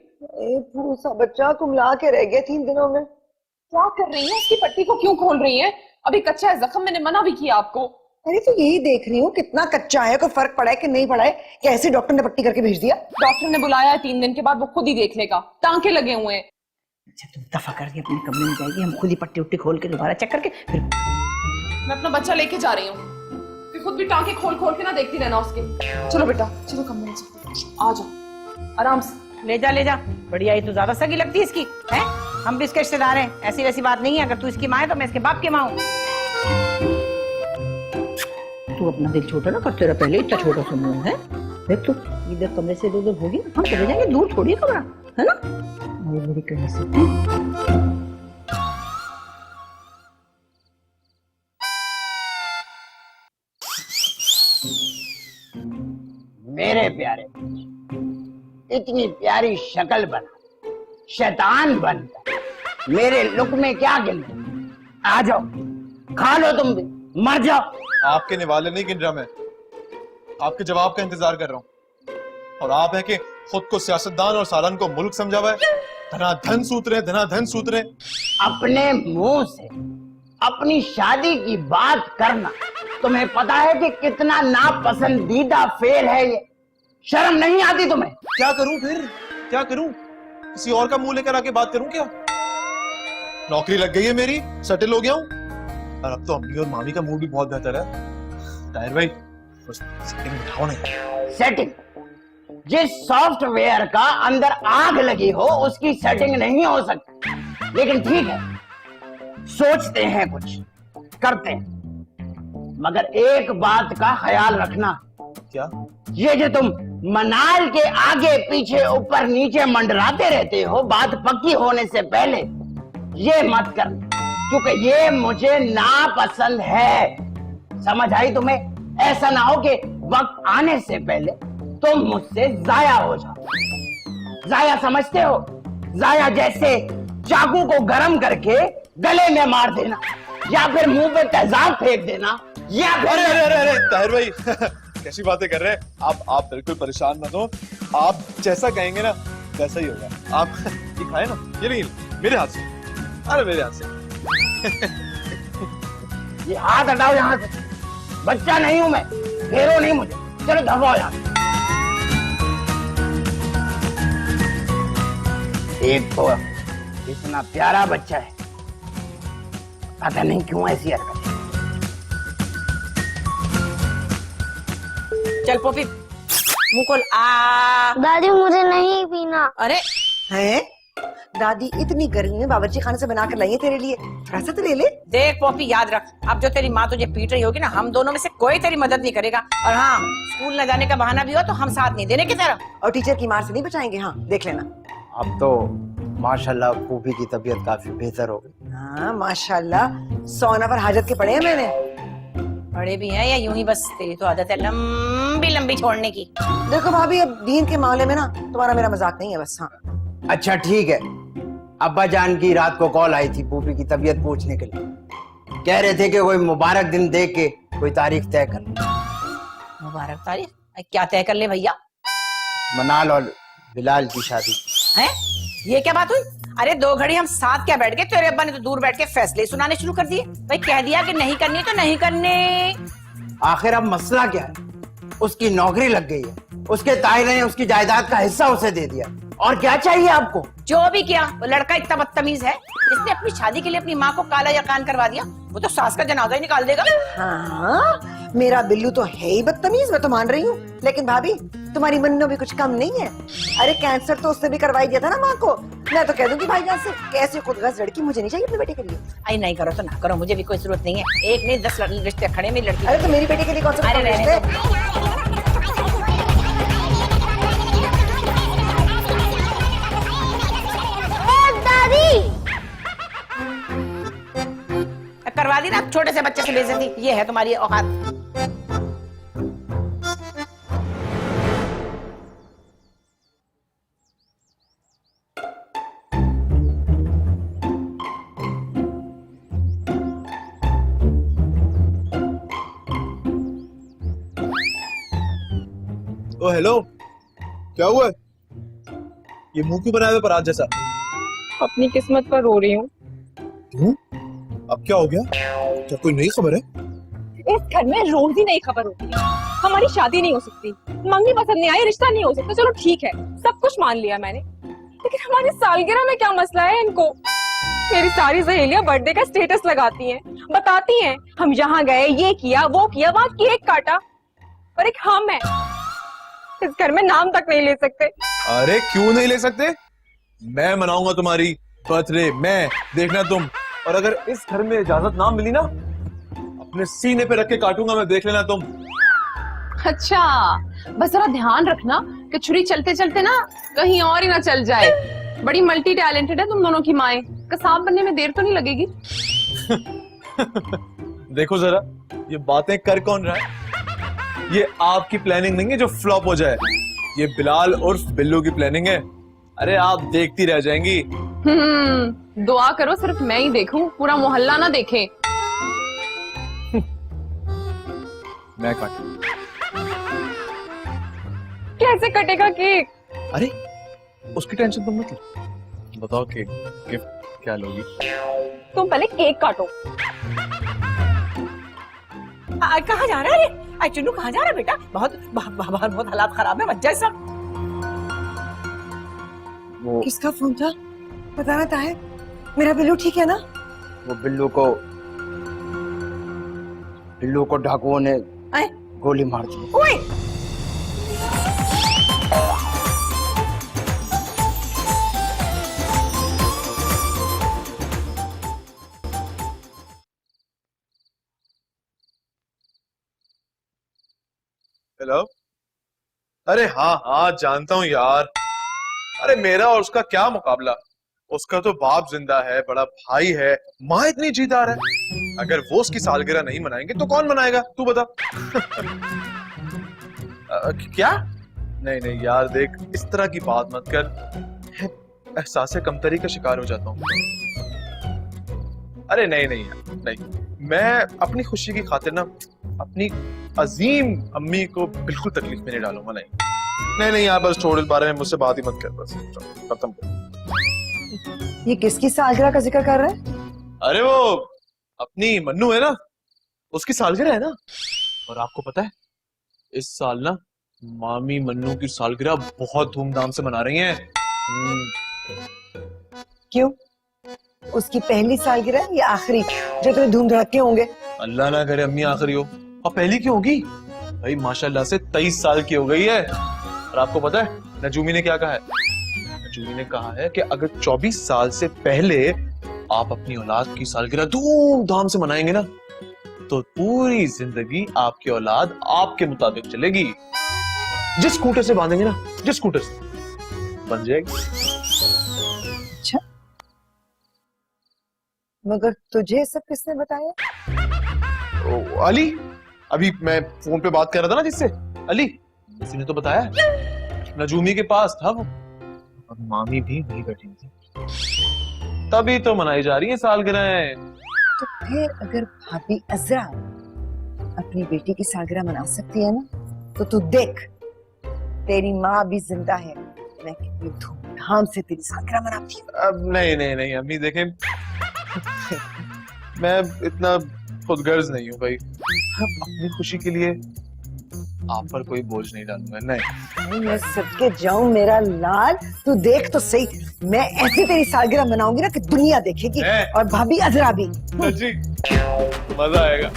सा बच्चा कुमला के रह गया 3 दिनों में। क्या कर रही है? उसकी पट्टी को क्यों खोल रही है? अभी कच्चा है जख्म, मैंने मना भी किया आपको। अरे तो यही देख रही हूँ कितना कच्चा है, कोई फर्क पड़ा है कि नहीं पड़ा है, कैसे डॉक्टर ने पट्टी करके भेज दिया। डॉक्टर ने बुलाया है 3 दिन के बाद, वो खुद ही देख लेगा, टांके लगे हुए हैं। अच्छा तुम दफा करके अपने कमरे में जाएगी, हम खुद ही पट्टी उट्टी खोल के दोबारा चेक करके फिर। मैं अपना बच्चा लेके जा रही हूँ, फिर खुद भी टांके खोल खोल के ना देखती रहना उसके। चलो बेटा, चलो कमरे में चलो, आ जाओ आराम से। ले जा ले जा, बढ़िया। ये तो ज्यादा सगी लगती है इसकी, है? हम भी इसके रिश्तेदार हैं, ऐसी वैसी बात नहीं है। अगर तू इसकी माँ है तो मैं इसके बाप की माँ हूँ। तू अपना दिल छोटा ना कर, तेरा पहले इतना छोटा सा मुंह है। देख तू इधर कमरे से इधर होगी, हम चले जाएंगे दूर, थोड़ी कमरा है ना। मेरी कहने से मेरे प्यारे, इतनी प्यारी शक्ल बना, शैतान बनकर मेरे लुक में क्या गिन? आ जाओ, खा लो तुम भी, मर जाओ। आपके निवाले नहीं गिन रहा मैं, आपके जवाब का इंतजार कर रहा हूँ। और आप है कि खुद को सियासतदान और सालन को मुल्क समझा हुआ है, धनाधन सूत्र है, धनाधन सूत्र है। अपने मुंह से अपनी शादी की बात करना तुम्हें पता है कि कितना नापसंदीदा फेल है ये? शर्म नहीं आती तुम्हें? क्या करूं फिर, क्या करूं? किसी और का मुंह लेकर आके बात करूं क्या? नौकरी लग गई है मेरी, सेटल हो गया हूं, और अब तो अम्मी और मामी का मूड भी बहुत बेहतर है। ताहिर भाई बस सेटिंग बिठाओ नहीं। सेटिंग? जिस सॉफ्टवेयर का अंदर आग लगी हो उसकी सेटिंग नहीं हो सकती। लेकिन ठीक है, सोचते हैं, कुछ करते हैं, मगर एक बात का ख्याल रखना। क्या? ये जो तुम मनाल के आगे पीछे ऊपर नीचे मंडराते रहते हो बात पक्की होने से पहले, ये मत कर, क्योंकि ये मुझे नापसंद है। समझ आई तुम्हें? ऐसा ना हो कि वक्त आने से पहले तुम मुझसे जाया हो जाओ। जाया समझते हो? जाया जैसे चाकू को गर्म करके गले में मार देना, या फिर मुंह पे तेजाब फेंक देना, या फिर अरे अरे अरे ताहिर भाई कैसी बातें कर रहे हैं आप बिल्कुल परेशान मत हो, आप जैसा कहेंगे ना वैसा ही होगा। आप ये खाए ना, ये नहीं मेरे हाथ से, अरे मेरे हाथ से। ये हाथ हटाओ यहाँ से, बच्चा नहीं हूं मैं, फेरो नहीं मुझे, चलो दबाओ यहाँ। एक तो इतना प्यारा बच्चा है, पता नहीं क्यों ऐसी हरकत। चल पोपी, मुंह खोल। आ दादी मुझे नहीं पीना। अरे हैं? दादी इतनी गर्मी में बावर्ची खाने से बनाकर लाई है तेरे लिए, थोड़ा सा तो ले ले। देख पॉपी, याद रख, अब जो तेरी माँ तुझे पीट रही होगी ना, हम दोनों में से कोई तेरी मदद नहीं करेगा। और हाँ, स्कूल न जाने का बहाना भी हो तो हम साथ नहीं देने की तरह। और टीचर की मार से नहीं बचाएंगे, हाँ देख लेना। अब तो माशाल्लाह फूफी की तबीयत काफी बेहतर हो गई। हाँ माशाल्लाह, 100 नंबर हाजत के पड़े हैं मैंने। बड़े भी हैं या यूं ही? बस तेरी तो आदत है लंबी लंबी छोड़ने की। देखो भाभी, अब दीन के मामले में ना तुम्हारा मेरा मजाक नहीं है बस। हाँ अच्छा ठीक है, अब्बा जान की रात को कॉल आई थी फूफी की तबीयत पूछने के लिए, कह रहे थे कि कोई मुबारक दिन देख के कोई तारीख तय कर। मुबारक तारीख? क्या तय कर ले भैया? मनाल और बिलाल की शादी है? ये क्या बात हुई? अरे 2 घड़ी हम साथ क्या बैठ गए, तेरे अब्बा ने तो दूर बैठ के फैसले सुनाने शुरू कर दिए। भाई कह दिया कि नहीं करनी तो नहीं करने। आखिर अब मसला क्या है? उसकी नौकरी लग गई है, उसके ताए ने उसकी जायदाद का हिस्सा उसे दे दिया, और क्या चाहिए आपको? जो भी किया, वो लड़का इतना बदतमीज है, जिसने अपनी शादी के लिए अपनी माँ को काला यकान करवा दिया, वो तो सास का जनाजा ही निकाल देगा। हाँ, मेरा बिल्लू तो है ही बदतमीज, मैं तो मान रही हूँ, लेकिन भाभी तुम्हारी मन्नो भी कुछ कम नहीं है। अरे कैंसर तो उसने भी करवाई दिया था ना माँ को। मैं तो कह दूंगी भाईजान से, कैसे खुदगर्ज लड़की मुझे नहीं चाहिए अपने बेटे के लिए। आई नहीं करो तो ना करो, मुझे भी कोई जरूरत नहीं है। एक नहीं 10 रिश्ते खड़े मेरी लड़की। अरे तो मेरी बेटे के लिए कौन सा अरे रहने दो। दादी करवा दी ना छोटे से बच्चे से बेइज्जती, ये है तुम्हारी औकात। हेलो, क्या हुआ? ये मुंह क्यों बनाया हुआ परात जैसा? अपनी किस्मत पर रो रही हूँ। क्यों? अब क्या हो गया? क्या कोई नई खबर है? इस घर में रोज ही नई खबर होती है। हमारी शादी नहीं हो सकती, मंगनी पसंद नहीं आई, रिश्ता नहीं हो सकता। चलो ठीक है, सब कुछ मान लिया मैंने, लेकिन हमारी सालगिरह में क्या मसला है इनको? मेरी सारी सहेलियां बर्थडे का स्टेटस लगाती हैं, बताती हैं हम यहाँ गए, ये किया, वो किया, वहाँ केक काटा, और एक हम है इस घर में नाम तक नहीं ले सकते। अरे क्यों नहीं ले सकते? मैं मनाऊंगा तुम्हारी बर्थडे, मैं, देखना तुम। और अगर इस घर में इजाजत ना मिली ना, अपने सीने पे रख के काटूंगा मैं, देख लेना तुम। अच्छा, बस जरा ध्यान रखना कि छुरी चलते चलते ना कहीं और ही ना चल जाए। बड़ी मल्टी टैलेंटेड है तुम दोनों की माएं, कसाब बनने में देर तो नहीं लगेगी। देखो जरा, ये बातें कर कौन रहा है? ये आपकी प्लानिंग नहीं है जो फ्लॉप हो जाए, ये बिलाल उर्फ बिल्लू की प्लानिंग है। अरे आप देखती रह जाएंगी। दुआ करो सिर्फ मैं ही देखूं, पूरा मोहल्ला ना देखे। मैं काटूं? कैसे कटेगा केक? अरे उसकी टेंशन तुम मत लो। बताओ कि गिफ्ट क्या लोगी? तुम पहले केक काटो। कहाँ जा रहा है? अरे चुन्नू कहाँ जा रहा है बेटा? बहुत बहुत हालात खराब है, मत जा सब। वो किसका फोन था? बताना ताहिर, मेरा बिल्लू ठीक है ना? वो बिल्लू को डाकुओं ने गोली मार दी। ओए हेलो। अरे हाँ हाँ जानता हूँ यार। अरे मेरा और उसका क्या मुकाबला? उसका तो बाप जिंदा है, बड़ा भाई है, माँ इतनी जीदार है। अगर वो उसकी सालगिरह नहीं मनाएंगे तो कौन मनाएगा? तू बता। क्या? नहीं नहीं यार देख, इस तरह की बात मत कर, एहसास कमतरी का शिकार हो जाता हूँ। अरे नहीं नहीं यार नहीं, मैं अपनी खुशी की खातिर ना अपनी अजीम अम्मी को बिल्कुल तकलीफ में नहीं डालूंगा। नहीं नहीं यार बस छोड़, इस बारे में मुझसे बात ही मत कर, बस खत्म कर। ये किसकी सालगिरह का जिक्र कर रहा है? अरे वो अपनी मन्नू है ना, उसकी सालगिरह है ना। और आपको पता है इस साल ना मामी मन्नू की सालगिरह बहुत धूमधाम से मना रही हैं। क्यों? उसकी पहली सालगिरह या आखिरी जो तुम्हें धूम धड़के होंगे? अल्लाह ना करे अम्मी आखिरी हो। और पहली क्यों होगी भाई? माशाल्लाह से 23 साल की हो गई है। और आपको पता है नजूमी ने क्या कहा है? नजूमी ने कहा है कि अगर 24 साल से पहले आप अपनी औलाद की सालगिरह धूमधाम से मनाएंगे ना, तो पूरी जिंदगी आपकी औलाद आपके मुताबिक चलेगी। जिस स्कूटर से बांधेंगे ना, जिस स्कूटर से बन जाएगी। अच्छा, मगर तुझे सब किसने बताया? अली, अभी मैं फोन पे बात कर रहा था ना जिससे, अली, किसी ने तो बताया। नजूमी के पास था वो, और मामी भी वही बैठी थी, तभी तो मनाई जा रही है सालगिरह। तो फिर अगर भाभी अजरा अपनी बेटी की सालगिरह मना सकती है ना, तो तू देख तेरी माँ भी जिंदा है, मैं कितनी धूमधाम से तेरी सालगिरह मनाती हूँ। अब नहीं नहीं नहीं अम्मी देखें, मैं इतना खुदगर्ज नहीं हूँ भाई। अपनी खुशी के लिए आप पर कोई बोझ नहीं डालूंगा। नहीं मैं सबके जाऊं मेरा लाल, तू देख तो सही, मैं ऐसी तेरी सालगिरह मनाऊंगी ना कि दुनिया देखेगी, और भाभी अजरा भी। जी मजा आएगा।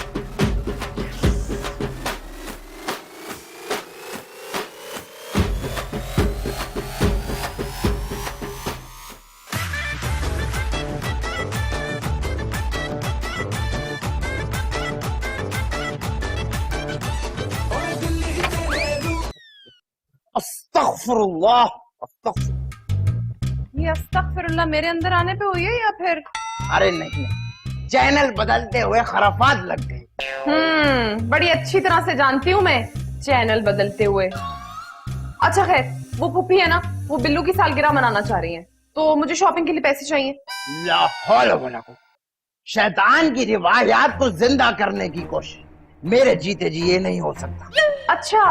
अस्तगफिरुल्लाह, ये अस्तगफिरुल्लाह मेरे अंदर आने पे हुई है या फिर? अरे नहीं, चैनल बदलते हुए खराफात लग गई। बड़ी अच्छी तरह से जानती हूँ मैं चैनल बदलते हुए। अच्छा खैर, वो पुप्पी है ना, वो बिल्लू की सालगिरह मनाना चाह रही है, तो मुझे शॉपिंग के लिए पैसे चाहिए। ला हौल वला कुव्वत। शैतान की रिवायात को जिंदा करने की कोशिश मेरे जीते जी ये नहीं हो सकता। अच्छा,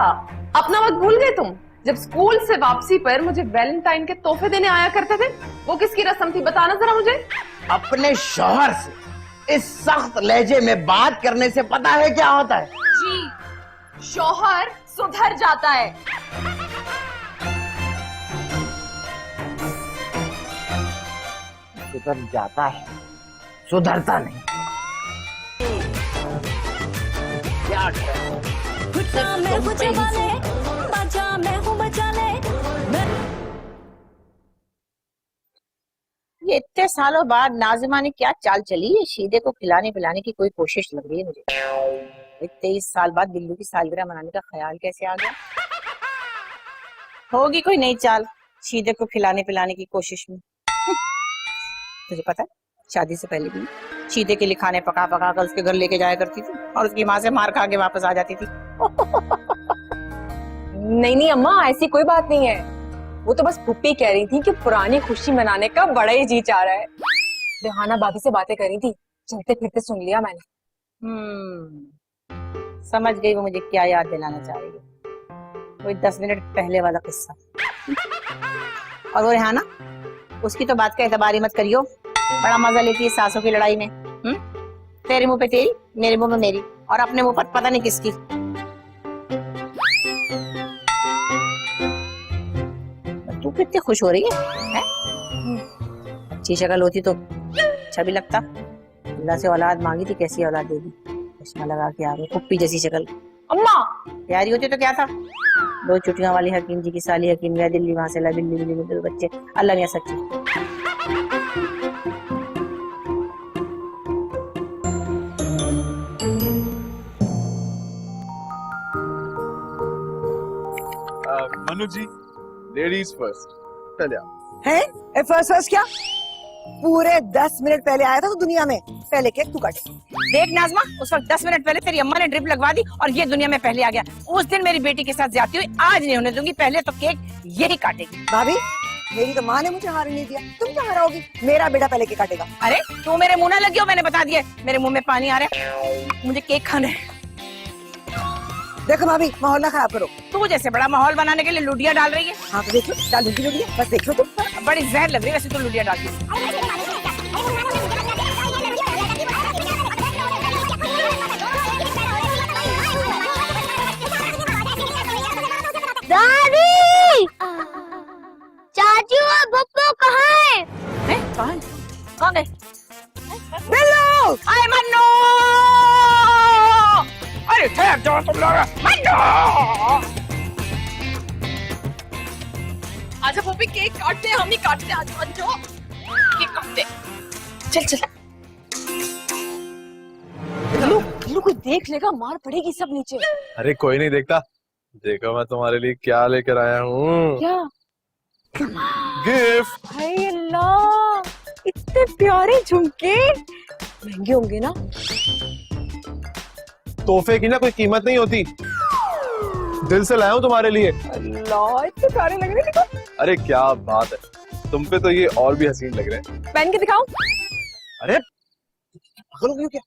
अपना वक्त भूल गए तुम? जब स्कूल से वापसी पर मुझे वैलेंटाइन के तोहफे देने आया करते थे, वो किसकी रस्म थी बताना जरा मुझे। अपने शौहर से इस सख्त लहजे में बात करने से पता है क्या होता है? जी, शौहर सुधर जाता है। सुधर जाता है, सुधरता नहीं। क्या ये इतने सालों बाद नाजिमा ने क्या चाल चली है? शीदे को खिलाने पिलाने की कोई कोशिश लग रही है मुझे। 23 साल बाद बिल्लू की सालगिरह मनाने का ख्याल कैसे आ गया? होगी कोई नई चाल शीदे को खिलाने पिलाने की कोशिश में। तुझे पता है शादी से पहले भी शीदे के लिए खाने पका पका कर उसके घर लेके जाया करती थी और उसकी माँ से मार खा के वापस आ जाती थी। नहीं नहीं अम्मा, ऐसी कोई बात नहीं है। वो तो बस पुप्पी कह रही थी कि पुरानी खुशी मनाने का बड़ा ही जी चाह रहा है। रेहाना भाभी से बातें करी थी, चलते फिरते सुन लिया मैंने। समझ गई वो मुझे क्या याद दिलाना चाह रही है। कोई 10 मिनट पहले वाला किस्सा। और वो रेहाना, उसकी तो बात का एतबार ही मत करियो। बड़ा मजा लेती है सासों की लड़ाई में। तेरे मुंह पे तेरी, मेरे मुंह में मेरी, और अपने मुंह पर पता नहीं किसकी। तू कितनी खुश हो रही है? अच्छी शक्ल होती तो अच्छा भी लगता। अल्लाह से औलाद मांगी थी, कैसी औलाद देगी? चश्मा लगा के आ गई, कुप्पी जैसी शक्ल। अम्मा प्यारी होती तो क्या था? 2 चुटियां वाली हकीम जी की साली हकीम गया दिल्ली, वहां से ला बिल्ली बिल्ली बिल्ली बच्चे। अल्लाह मियां सच्ची। मनु जी, लेडीज फर्स्ट। चलिए है फर्स्ट क्या? पूरे 10 मिनट पहले आया था तो दुनिया में पहले केक तू काटे। देख नाज़मा, उस वक्त 10 मिनट पहले तेरी अम्मा ने ड्रिप लगवा दी और ये दुनिया में पहले आ गया। उस दिन मेरी बेटी के साथ ज्यादती हुई, आज नहीं होने दूंगी। पहले तो केक यही काटेगी। भाभी, मेरी तो माँ ने मुझे हार नहीं दिया, तुम क्या हराओगी? मेरा बेटा पहले केक काटेगा। अरे तू मेरे मुंह ना लगी हो, मैंने बता दिया। मेरे मुंह में पानी आ रहा है, मुझे केक खाना है। देखो भाभी, माहौल ना खराब करो। तू जैसे बड़ा माहौल बनाने के लिए लुडिया डाल रही है। हाँ तो देख लो, डाल दूंगी लुडिया, बस देख लो तुम। बड़ी जहर लग रही है वैसे तो लुडिया डालती है। दादी, चाचू और पप्पू कहाँ है? कौन गए? बिल्लू! आए मन्नू! अरे ठहर जाओ तुम लोग। मन्नू! आजा पप्पी, केक काटते हैं, हम ही काटते हैं। आज जो केक काटते। चल चल। बिल्लू कोई देख लेगा, मार पड़ेगी सब नीचे। अरे कोई नहीं देखता। देखो मैं तुम्हारे लिए क्या लेकर आया हूँ। क्या? गिफ्ट। हाय अल्लाह, इतने प्यारे झुमके, महंगे होंगे ना? तोहफे की ना कोई कीमत नहीं होती, दिल से लाया हूँ तुम्हारे लिए। अल्लाह, इतने प्यारे लग रहे हैं। देखो। अरे क्या बात है, तुम पे तो ये और भी हसीन लग रहे हैं। पहन के दिखाओ। अरे पागल हो गई हो क्या?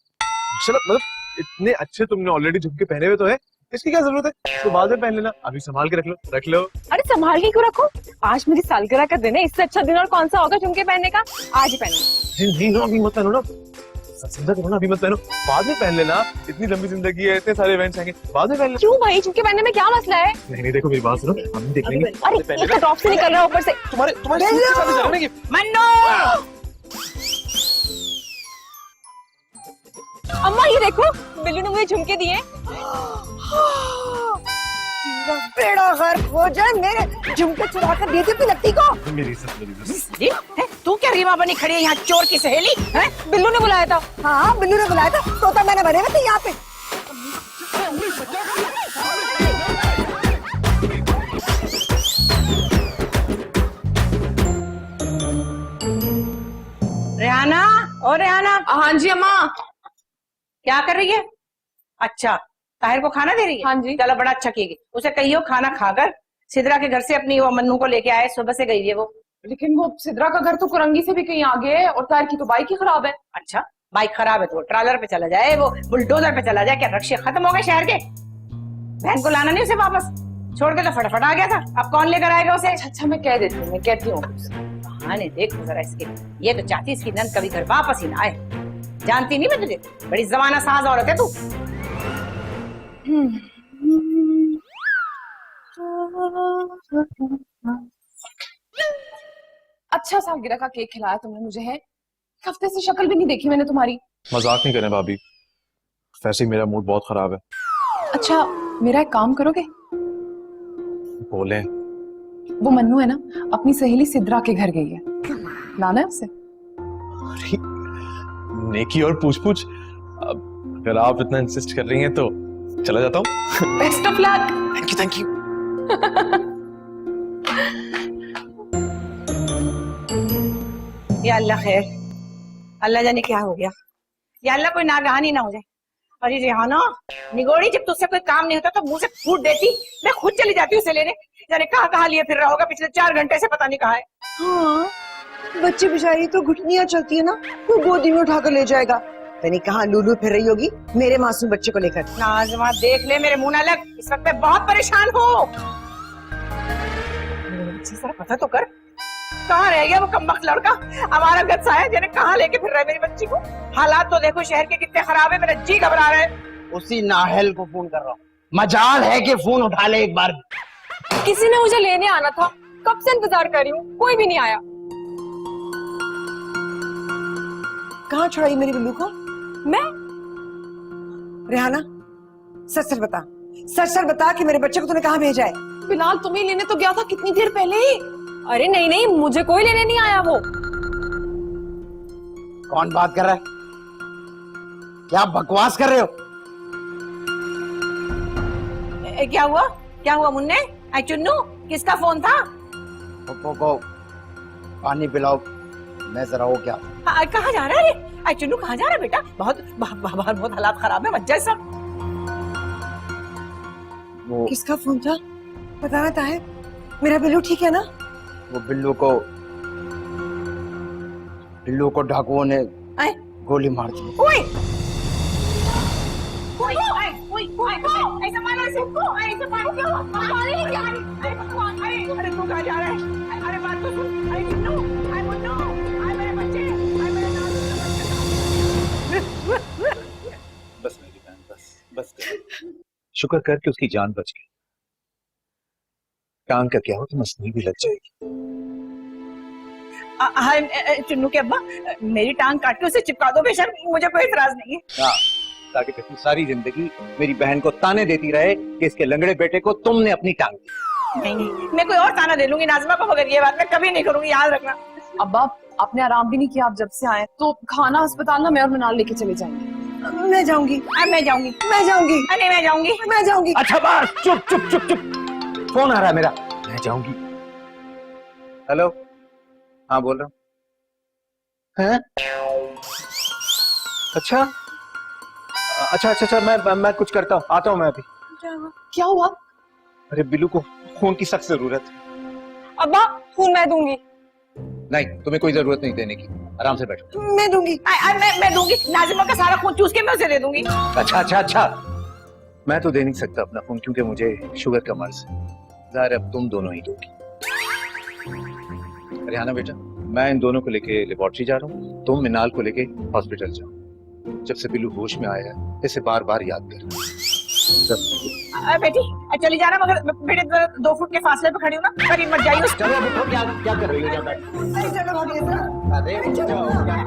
मतलब इतने अच्छे तुमने ऑलरेडी झुमके पहने हुए तो है, इसकी क्या जरूरत है? तो बाद में पहन लेना, अभी संभाल के रख लो, रख लो। अरे संभाल के क्यों रखो? आज मेरी सालगिरह का दिन है, इससे अच्छा दिन और कौन सा होगा झुमके पहनने का? आज ही पहनो। नहीं ना, अभी मत पहनो ना, जिंदा करो ना, अभी मत पहनो, बाद में पहन लेना। इतनी लंबी जिंदगी है, इतने सारे इवेंट्स आएंगे, बाद में पहन लेना। क्यों भाई, झुमके पहनने में क्या मसला है? नहीं देखो मेरी बात सुनो, हम देख लेंगे। अरे ये तो टॉप से निकल रहा है ऊपर से। तुम्हारे सूट के साथ जाने की। मन्नू! अम्मा ये देखो, बिल्लू ने मुझे झुमके दिए। बेड़ा गर्क हो जाए, मेरे झुमके चुरा कर दे दी लगती को। मेरी इज्जत। तू क्या रीमा बनी खड़ी है यहाँ, चोर की सहेली है? बिल्लू ने बुलाया था। हाँ बिल्लू ने बुलाया था, तोता मैंने बने हुए थे यहाँ पे। रेहाना, ओ रेहाना। हाँ जी अम्मा। क्या कर रही है? अच्छा, ताहिर को खाना दे रही है? हाँ जी। चलो बड़ा अच्छा किएगी। उसे कहियो खाना खाकर सिद्रा के घर से अपनी वो मन्नू को लेके आए, सुबह से गई है वो। लेकिन वो सिद्रा का घर तो कुरंगी से भी कहीं आगे है और तार की तो बाइक ही खराब है। अच्छा, बाइक खराब है तो वो ट्रॉलर पे चला जाए, वो बुलडोजर पे चला जाए। क्या रक्शे खत्म हो गए शहर के? बहन को लाना नहीं उसे वापस, छोड़ के तो फटाफट आ गया था। अब कौन लेकर आएगा उसे? अच्छा मैं कह देती हूँ, मैं कहती हूँ। बहाने देख जरा इसके, ये तो चाहती इसकी नंद कभी घर वापस ही ना आए। जानती नहीं मैं तुझे, बड़ी जमाना साज औरत है तू। अच्छा सालगिरह का केक खिलाया तुमने मुझे, है? एक हफ्ते से शक्ल भी नहीं देखी मैंने तुम्हारी। मजाक नहीं करें भाभी, वैसे ही मेरा मूड बहुत खराब है। अच्छा मेरा एक काम करोगे? बोले। वो मन्नू है ना, अपनी सहेली सिद्रा के घर गई है, लाना है उसे। अरे नेकी और पूछ पूछ, अगर आप इतना इंसिस्ट कर रही हैं तो चला जाता हूँ। Best of luck. Thank you. या अल्लाह खैर, अल्लाह जाने क्या हो गया। या अल्लाह कोई नागहानी ना हो जाए। अरे रेहाना निगोड़ी, जब तुझसे कोई काम नहीं होता तो मुंह से फूट देती, मैं खुद चली जाती उसे लेने। जाने कहाँ लिए फिर रहा होगा पिछले 4 घंटे से, पता नहीं कहाँ है। हाँ, बच्चे बेचारी तो घुटनियां चलती है ना, वो गोदी में उठाकर ले जाएगा। पता कहाँ लूलू फिर रही होगी मेरे मासूम बच्चे को लेकर। नाज़मा देख ले मेरे मुंह ना लग, इस वक्त मैं बहुत परेशान हूँ। जरा पता तो कर, कहाँ रह गया वो कमबख्त लड़का, हमारा गद्दा है जिन्हें कहाँ लेके फिर रहा है मेरी बच्ची को। हालात तो देखो शहर के कितने खराब है, मेरा जी घबरा रहा है। उसी नाहल को फोन कर रहा हूँ, मजाल है कि फोन उठा ले एक बार। किसी ने मुझे लेने आना था, कब से इंतजार कर रही हूँ, कोई भी नहीं आया। कहाँ छुड़ाई मेरी बिल्लू को? मैं? रेहाना सच सच बता, सच सच बता कि मेरे बच्चे को तूने कहाँ भेजा है? बिलाल तुम्हें लेने तो गया था कितनी देर पहले ही। अरे नहीं नहीं, मुझे कोई लेने नहीं आया। वो कौन बात कर रहा है? क्या बकवास कर रहे हो? क्या हुआ मुन्ने? आई चुन्नू, किसका फोन था? पप्पो को पानी पिलाओ, मैं जरा हो क्या। कहाँ जा रहा है? आई चुन्नू कहाँ जा रहा है बेटा? बहुत बहुत हालात खराब है, मत जा सब। वो किसका फोन था बताना ताहिर? मेरा बिल्लू ठीक है ना? वो बिल्लू को डाकुओं ने गोली मार दी। ओए ऐसा मारो ऐसे मारो, क्या हुआ? अरे तू कहाँ जा रहा है? अरे बात तो सुन। अरे मुन्नू, मेरे बच्चे, मेरे बस मेरी बहन, बस शुक्र कर कि उसकी जान बच गई। कान का क्या हो तो मसली भी लग जाएगी। चुन्नू के अब्बा, मेरी टांग काट के उसे चिपका दो बेशक, मुझे कोई इतराज नहीं है। हाँ, ताकि पिछली सारी जिंदगी मेरी बहन को ताने देती रहे कि इसके लंगड़े बेटे को तुमने अपनी टांग दी। नहीं, मैं कोई और ताना दे लूंगी नाज़िमा को, मगर ये बात मैं कभी नहीं करूंगी, याद रखना। अब्बा आपने आराम भी नहीं किया आप जब से आए, तो खाना अस्पताल ना मैं और मनाल लेके चले जाएंगे। मैं जाऊंगी। मैं जाऊंगी। अरे मैं जाऊंगी। अच्छा बस चुप चुप चुप चुप, फोन आ रहा है मेरा, मैं जाऊंगी। हेलो, हाँ बोल रहा हूँ। हैं? अच्छा मैं कुछ करता हूँ, आता हूँ मैं अभी। क्या हुआ? अरे बिल्लू को खून की सख्त जरूरत है। अब्बा खून मैं दूंगी। नहीं, तुम्हें कोई जरूरत नहीं देने की, आराम से बैठो। मैं दूंगी। मैं दूंगी, नाज़िमा का सारा खून चूस के मैं उसे दे दूंगी। अच्छा, मैं तो दे नहीं सकता अपना खून, क्योंकि मुझे शुगर का मर्ज है। ज़ाहिर अब तुम दोनों ही दोगी। रिहाना बेटा, मैं इन दोनों को लेके लेबोरेटरी जा रहा हूँ, तुम मिनाल को लेके हॉस्पिटल जाओ। जब से बिल्लू होश में आया है इसे बार बार याद कर। बेटी चली जाना, मगर बेटे 2 फुट के फासले पे खड़ी हूँ ना, करीब मत जाइए। चलो क्या कर रही हो?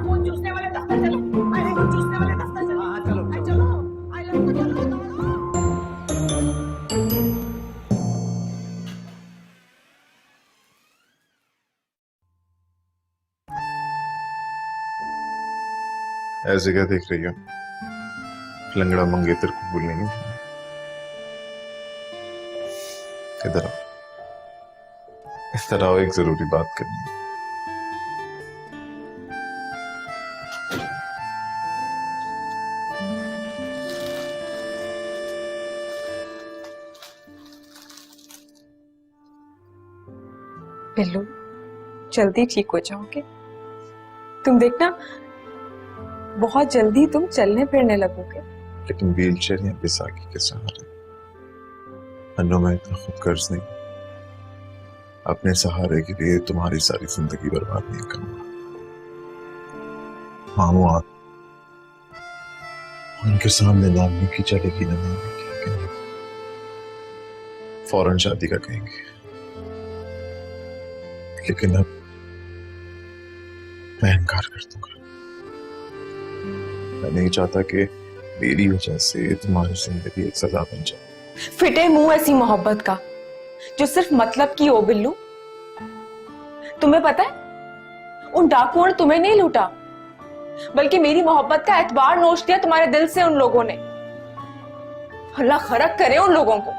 खून चूसने वाले दफ्तर चलो, खून चूसने वाले दफ्तर चलो। हाँ चलो। ऐसे क्या देख रही हो? लंगड़ा मंगेतर को भूल नहीं। इधर आओ, एक जरूरी बात करनी है। बिल्लू जल्दी ठीक हो जाओगे, तुम देखना बहुत जल्दी तुम चलने फिरने लगोगे। लेकिन व्हील चेयर या बैसाखी के सहारे। अन्नो, मैं इतना खुद कर्ज नहीं, अपने सहारे के लिए तुम्हारी सारी जिंदगी बर्बाद नहीं करूंगा। मामू आप उनके सामने नाम की चलेगी ना, नहीं क्या कहेंगे? फौरन शादी का कहेंगे। लेकिन अब मैं इनकार कर दूंगा। मैं नहीं चाहता कि मेरी वजह से तुम्हारी जिंदगी एक सजा बन जाए। फिटे मुंह ऐसी मोहब्बत का जो सिर्फ मतलब की हो बिल्लू। तुम्हें पता है उन डाकुओं ने तुम्हें नहीं लूटा, बल्कि मेरी मोहब्बत का एतबार नोच दिया तुम्हारे दिल से उन लोगों ने। अल्लाह खरक करे उन लोगों को।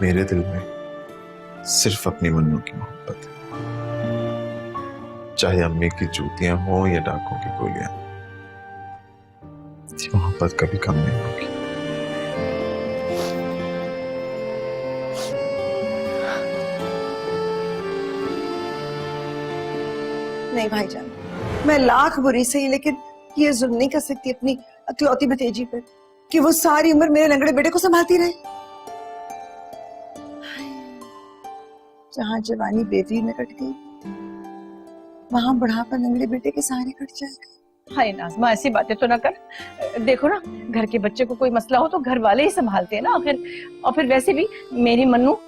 मेरे दिल में सिर्फ अपनी मन्नू की मोहब्बत है, चाहे अम्मी की जूतियां हो या डाकों की गोलियां। ये मोहब्बत कभी कम नहीं होगी। नहीं भाईजान, मैं लाख बुरी सही, लेकिन ये जुल्म नहीं कर सकती अपनी अकलौती भतीजी पर कि वो सारी उम्र मेरे लंगड़े बेटे को संभालती रहे। जहां जवानी बेटी में कट गई, वहां बुढ़ापा लंगड़े बेटे के सहारे कट जाएगा। हाय नाज़मा, ऐसी बातें तो ना कर। देखो ना, घर के बच्चे को कोई मसला हो तो घर वाले ही संभालते हैं ना। और फिर वैसे भी मेरी मन्नू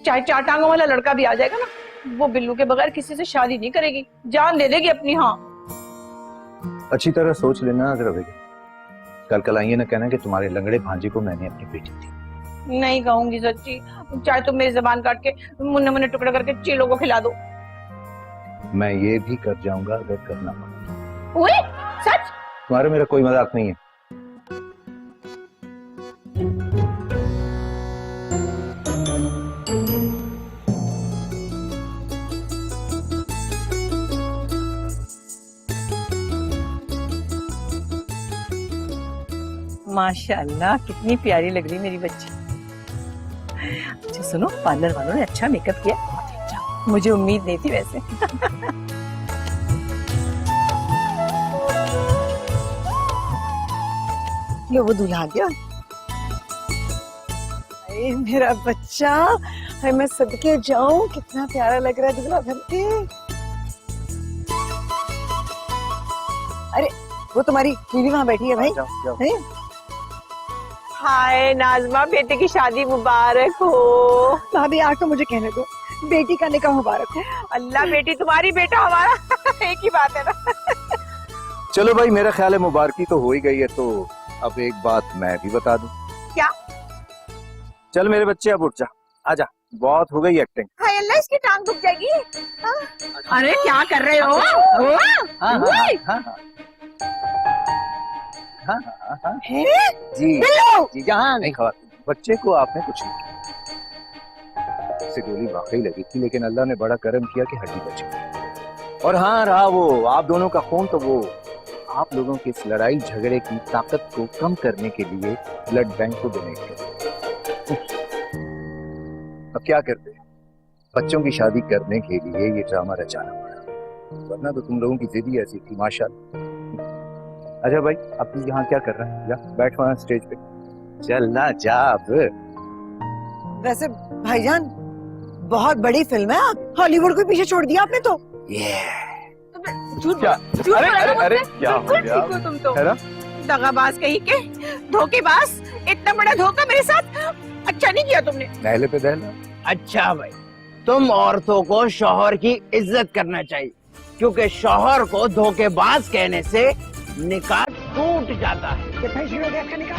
चाहे 4 टांगों वाला लड़का भी आ जाएगा ना, वो बिल्लू के बगैर किसी से शादी नहीं करेगी, जान दे देगी अपनी। हाँ, अच्छी तरह सोच लेना अगर कल कल आइए ना कहना कि तुम्हारे लंगड़े भांजे को मैंने अपनी बेटी दी। नहीं कहूंगी सच्ची, चाहे तुम मेरी जबान काट के मुन्ने मुन्ने टुकड़े करके चीलों को खिला दो। मैं ये भी कर जाऊंगा अगर करना पड़ा। ओए, सच? तुम्हारा मेरा कोई मजाक नहीं है। माशाल्लाह, कितनी प्यारी लग रही मेरी बच्ची। अच्छा सुनो, पार्लर वालों ने अच्छा मेकअप किया, बहुत ही अच्छा। मुझे उम्मीद नहीं थी वैसे। ये वो दूल्हा आ गया। अरे मेरा बच्चा, अरे मैं सदके जाऊं, कितना प्यारा लग रहा है दूल्हा घर के। अरे वो तुम्हारी बीवी वहां बैठी है भाई। है? हाय नाज़मा, बेटे की शादी मुबारक हो। भाभी आज तो मुझे कहने दो, बेटी का निकाह मुबारक हो। अल्लाह, बेटी तुम्हारी बेटा हमारा एक ही बात है ना। चलो भाई, मेरा ख्याल है मुबारकी तो हो ही गई है, तो अब एक बात मैं भी बता दूं। क्या? चल मेरे बच्चे, अब उठ जा, आजा, बहुत हो गई एक्टिंग। हाय अल्लाह, इसकी टांग दुख जाएगी। अरे क्या कर रहे हो? जी जी, जहाँ नहीं खवा, बच्चे को आपने कुछ नहीं किया। इसे गोली वाकई लगी थी, लेकिन अल्लाह ने बड़ा करम किया कि हड्डी बच गई। और हाँ, रहा वो आप दोनों का खून, तो वो आप लोगों की इस लड़ाई झगड़े की ताकत को कम करने के लिए ब्लड बैंक को डोनेट कर। अब क्या करते हैं, बच्चों की शादी करने के लिए ये ड्रामा रचाना पड़ा, वरना तो तुम लोगों की जिद ही ऐसी थी माशाल्लाह। अच्छा भाई, अब तू यहाँ क्या कर रहा है? जा बैठ वहाँ स्टेज पे, चल ना जा अब। वैसे भाईजान, बहुत बड़ी फिल्म है, आप हॉलीवुड को पीछे छोड़ दिया आपने तो। क्या? अरे अरे अरे क्या हो गया? तुम तो है ना? दगाबाज कहीं के, धोखेबाज। इतना बड़ा धोखा मेरे साथ अच्छा नहीं किया तुमने। नहले पे दहला। अच्छा भाई, तुम औरतों को शौहर की इज्जत करना चाहिए, क्योंकि शौहर को धोखेबाज कहने से निकाह टूट जाता है। कितना शुरू हो गया आपका निकाह?